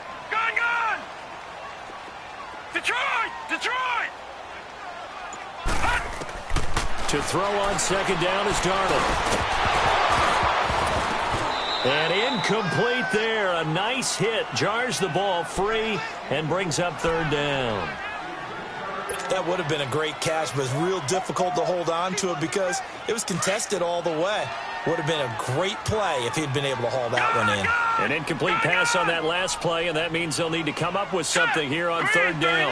Detroit. To throw on second down is Darnold. And incomplete there. A nice hit. Jars the ball free and brings up third down. That would have been a great catch, but it's real difficult to hold on to it because it was contested all the way. Would have been a great play if he'd been able to haul that one in. An incomplete pass on that last play, and that means they'll need to come up with something here on third down.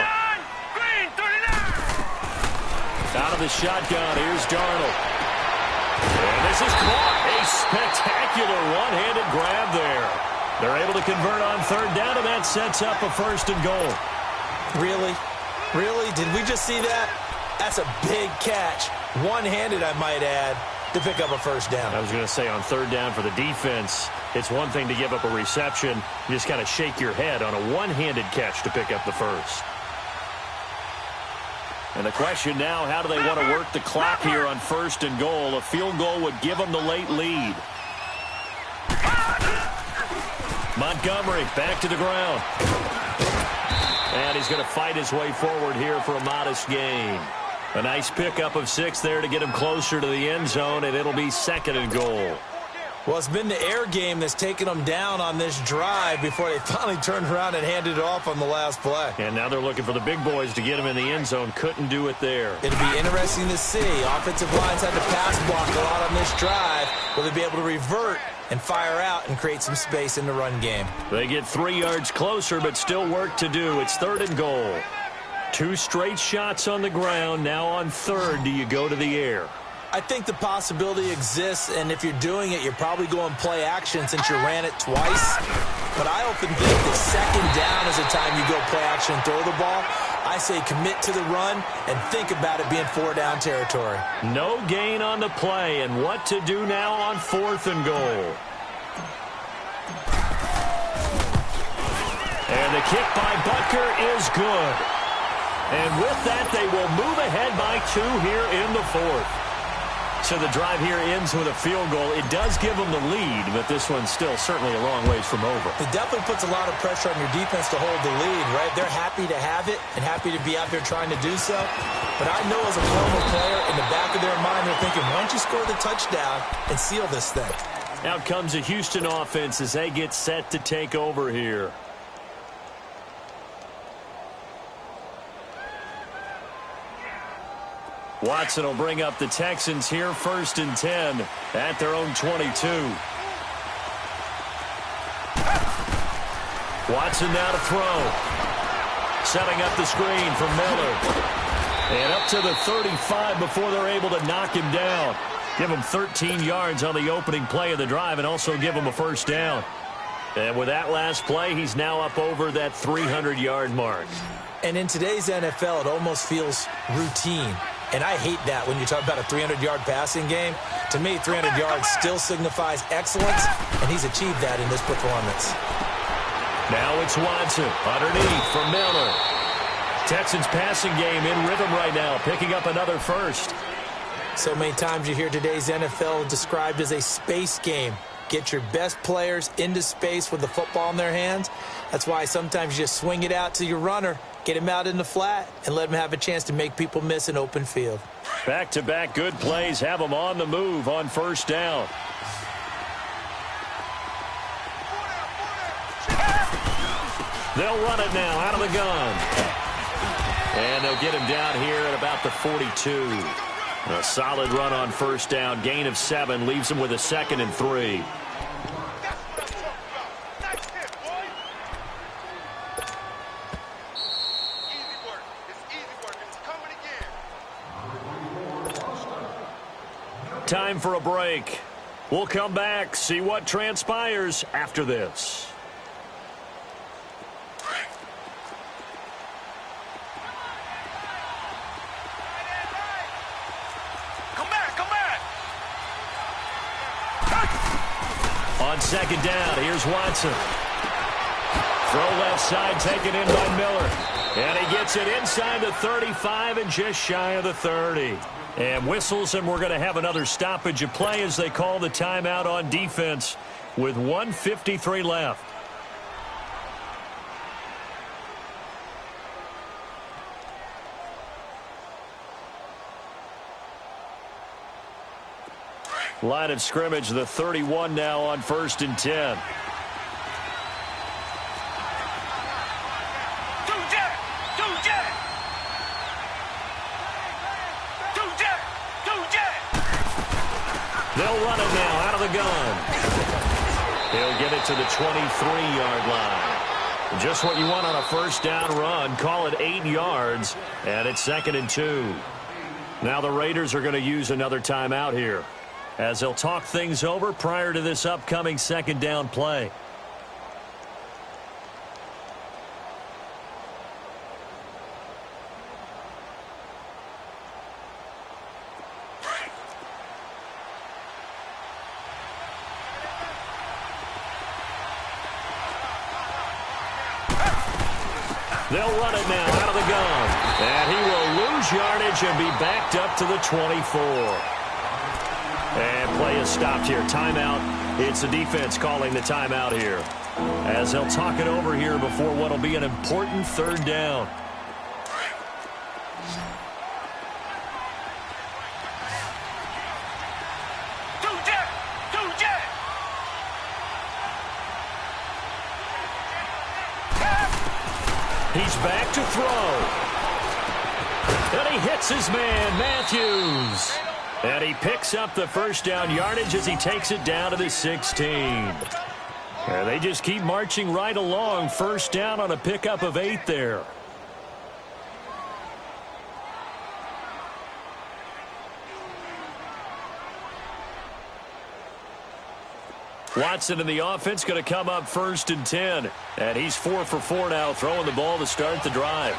Out of the shotgun, here's Darnold. And this is caught. A spectacular one-handed grab there. They're able to convert on third down, and that sets up a first and goal. Really? Really? Did we just see that? That's a big catch. One-handed, I might add, to pick up a first down. I was going to say on third down for the defense, it's one thing to give up a reception. You just kind of shake your head on a one-handed catch to pick up the first. And the question now, how do they want to work the clock here on first and goal? A field goal would give them the late lead. Montgomery back to the ground. And he's going to fight his way forward here for a modest gain. A nice pickup of 6 there to get him closer to the end zone, and it'll be second and goal. Well, it's been the air game that's taken them down on this drive before they finally turned around and handed it off on the last play. And now they're looking for the big boys to get him in the end zone. Couldn't do it there. It'll be interesting to see. Offensive lines had to pass block a lot on this drive. Will they be able to revert and fire out and create some space in the run game? They get 3 yards closer, but still work to do. It's third and goal. 2 straight shots on the ground. Now on third, do you go to the air? I think the possibility exists, and if you're doing it, you're probably going play action since you ran it twice. But I often think that second down is the time you go play action and throw the ball. I say commit to the run and think about it being 4-down territory. No gain on the play, and what to do now on fourth and goal. And the kick by Butker is good. And with that, they will move ahead by 2 here in the fourth. So the drive here ends with a field goal. It does give them the lead, but this one's still certainly a long ways from over. It definitely puts a lot of pressure on your defense to hold the lead, right? They're happy to have it and happy to be out there trying to do so. But I know as a former player, in the back of their mind, they're thinking, why don't you score the touchdown and seal this thing? Out comes a Houston offense as they get set to take over here. Watson will bring up the Texans here, 1st and 10 at their own 22. Watson now to throw. Setting up the screen for Miller. And up to the 35 before they're able to knock him down. Give him 13 yards on the opening play of the drive and also give him a first down. And with that last play, he's now up over that 300-yard mark. And in today's NFL, it almost feels routine. And I hate that when you talk about a 300-yard passing game. To me, 300 yards still signifies excellence, and he's achieved that in this performance. Now it's Watson underneath for Miller. Texans passing game in rhythm right now, picking up another first. So many times you hear today's NFL described as a space game. Get your best players into space with the football in their hands. That's why sometimes you just swing it out to your runner, get him out in the flat, and let him have a chance to make people miss an open field. Back-to-back good plays have them on the move on first down. They'll run it now out of the gun. And they'll get him down here at about the 42. A solid run on first down. Gain of 7 leaves him with a 2nd and 3. Time for a break. We'll come back, see what transpires after this. On second down, here's Watson. Throw left side, taken in by Miller. And he gets it inside the 35 and just shy of the 30. And whistles, and we're going to have another stoppage of play as they call the timeout on defense with 1:53 left. Line of scrimmage, the 31 now on 1st and 10. They'll run it now out of the gun. He'll get it to the 23-yard line. Just what you want on a first down run. Call it 8 yards, and it's 2nd and 2. Now the Raiders are going to use another timeout here, as they'll talk things over prior to this upcoming second down play. They'll run it now out of the gun. And he will lose yardage and be backed up to the 24. And play is stopped here. Timeout. It's the defense calling the timeout here, as they'll talk it over here before what will be an important third down. He's back to throw. And he hits his man, Matthews. And he picks up the first down yardage as he takes it down to the 16. And they just keep marching right along. First down on a pickup of 8 there. Watson in the offense going to come up 1st and 10. And he's 4 for 4 now, throwing the ball to start the drive.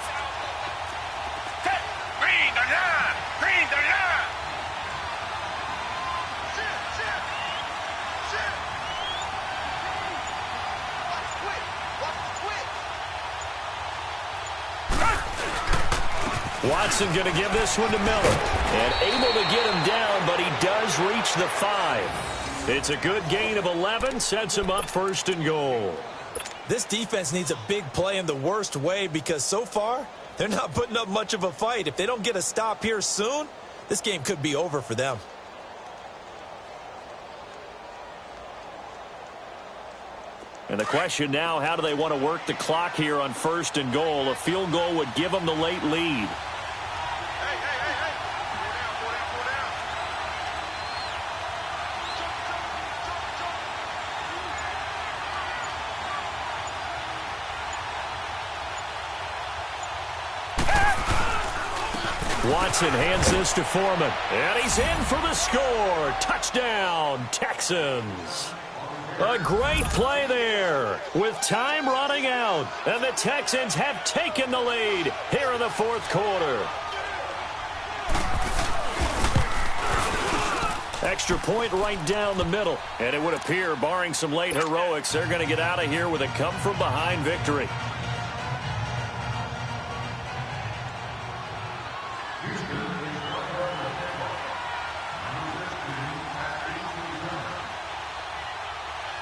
Green the line! Green the line! Watson going to give this one to Miller. And able to get him down, but he does reach the 5. It's a good gain of 11, sets him up 1st and goal. This defense needs a big play in the worst way, because so far, they're not putting up much of a fight. If they don't get a stop here soon, this game could be over for them. And the question now, how do they want to work the clock here on 1st and goal? A field goal would give them the late lead. Watson hands this to Foreman. And he's in for the score. Touchdown, Texans. A great play there with time running out. And the Texans have taken the lead here in the fourth quarter. Extra point right down the middle. And it would appear, barring some late heroics, they're going to get out of here with a come-from-behind victory.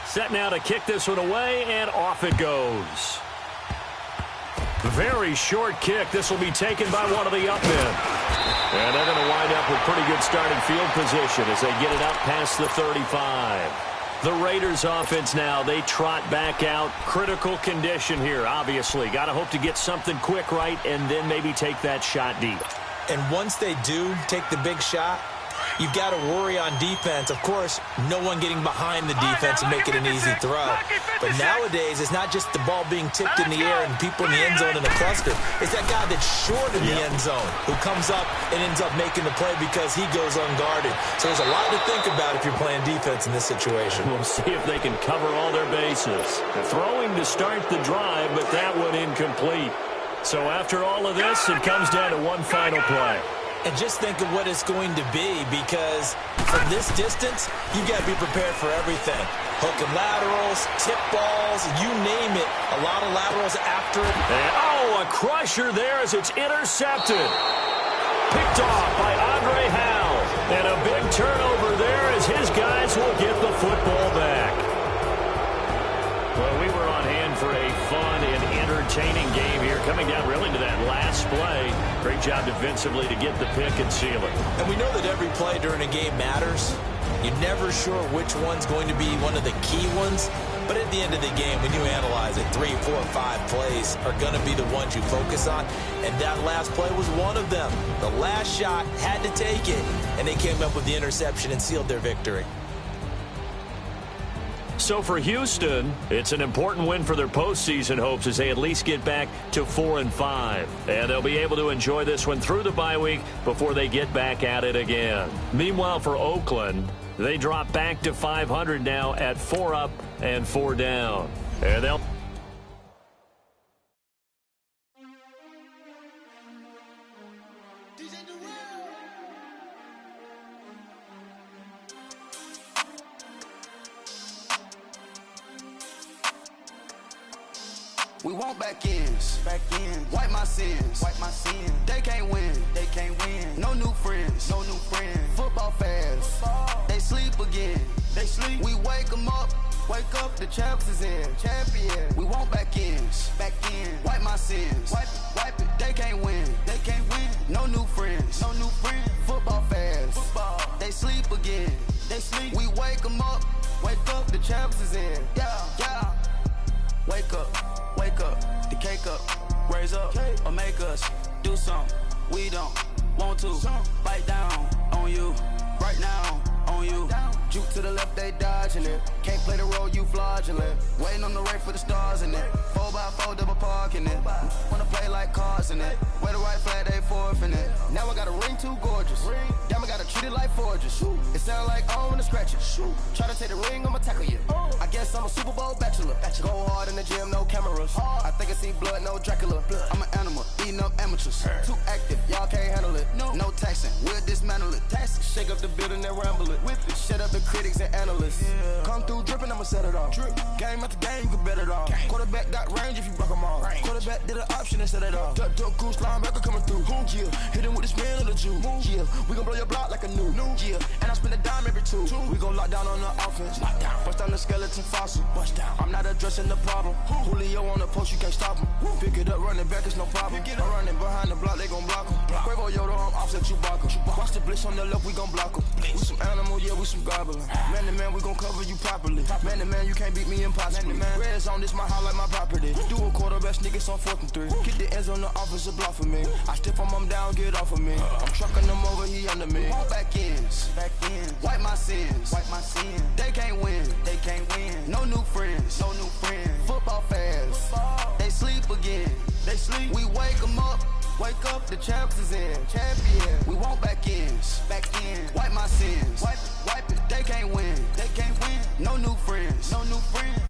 Set now to kick this one away, and off it goes. Very short kick. This will be taken by one of the up men. And they're going to wind up with pretty good starting field position as they get it up past the 35. The Raiders offense now, they trot back out. Critical condition here, obviously. Got to hope to get something quick right and then maybe take that shot deep. And once they do take the big shot, you've got to worry on defense. Of course, no one getting behind the defense and make it an easy throw. But nowadays, it's not just the ball being tipped in the air and people in the end zone in a cluster. It's that guy that's short in the end zone who comes up and ends up making the play because he goes unguarded. So there's a lot to think about if you're playing defense in this situation. We'll see if they can cover all their bases. The throwing to start the drive, but that one incomplete. So after all of this, it comes down to one final play. And just think of what it's going to be, because from this distance, you've got to be prepared for everything. Hook and laterals, tip balls, you name it. A lot of laterals after it. And, a crusher there as it's intercepted. Picked off by Andre Howell. And a big turnover there as his guys will get the football back. Well, we were on hand for a fun and entertaining game here, coming down really to that last play. Great job defensively to get the pick and seal it. And we know that every play during a game matters. You're never sure which one's going to be one of the key ones. But at the end of the game, when you analyze it, 3, 4, 5 plays are going to be the ones you focus on. And that last play was one of them. The last shot had to take it. And they came up with the interception and sealed their victory. So for Houston, it's an important win for their postseason hopes as they at least get back to 4-5. And they'll be able to enjoy this one through the bye week before they get back at it again. Meanwhile, for Oakland, they drop back to 500 now at 4 up and 4 down. And they'll... We want back ends, wipe my sins, They can't win, No new friends, Football fans, they sleep again, We wake them up, the champs is in, We want back ends, wipe my sins, wipe it, They can't win, No new friends, Football fans, they sleep again, We wake them up, the champs is in, yeah. Wake up, the cake up, raise up, or make us do something we don't want to. Bite down on you, right now on you. Juke to the left, they dodging it. Can't play the role, you fraudulent. Waiting on the race for the stars in it. 4x4 double parking it. Wanna play like cars in it. Wear the right flag, they forfeit it. Now I got a ring too gorgeous. Damn, I gotta treat it like forges. It sound like I wanna scratch it. Try to take the ring, I'ma tackle you. I guess I'm a Super Bowl bachelor. Go hard in the gym, no cameras. I think I see blood, no Dracula. I'm an animal, eating up amateurs. Too active, y'all can't handle it. No taxing, we'll dismantle it. Shake up the building and ramble it. Whip it, shut up the critics and analysts. Come through dripping, I'ma set it off. Game after game, you can bet it off. Quarterback got range if you broke them off. Quarterback did an option and set it off. Duck goose linebacker coming through. Yeah, hit him with the spin of the Jew. Yeah, we gon' blow your block like a new. Yeah, and I spend a dime every two. We gon' lock down on the offense. Bust down the skeleton fossil. I'm not addressing the problem. Julio on the post, you can't stop him. Pick it up, running back, it's no problem. I'm running behind the block, they gon' block him. Quavo Yoda, I'm offset Chewbacca. Watch the blitz on the left, we gon' block him. We some animal, yeah, we some gobbler. Man to man, we gon' cover you properly. Man to man, you can't beat me impossibly. Red zone, this my house like my property. Do a quarterback sneakers on 4th and 3. Get the ends on the offensive block for me. I step on him down, get off of me. I'm trucking them over, he under me. Back ends, wipe my sins, They can't win, No new friends, Football fans, they sleep again, We wake them up, Wake up, the champs is in. Champion. We want back ends. Back in. Wipe my sins. Wipe it. They can't win. They can't win. No new friends. No new friends.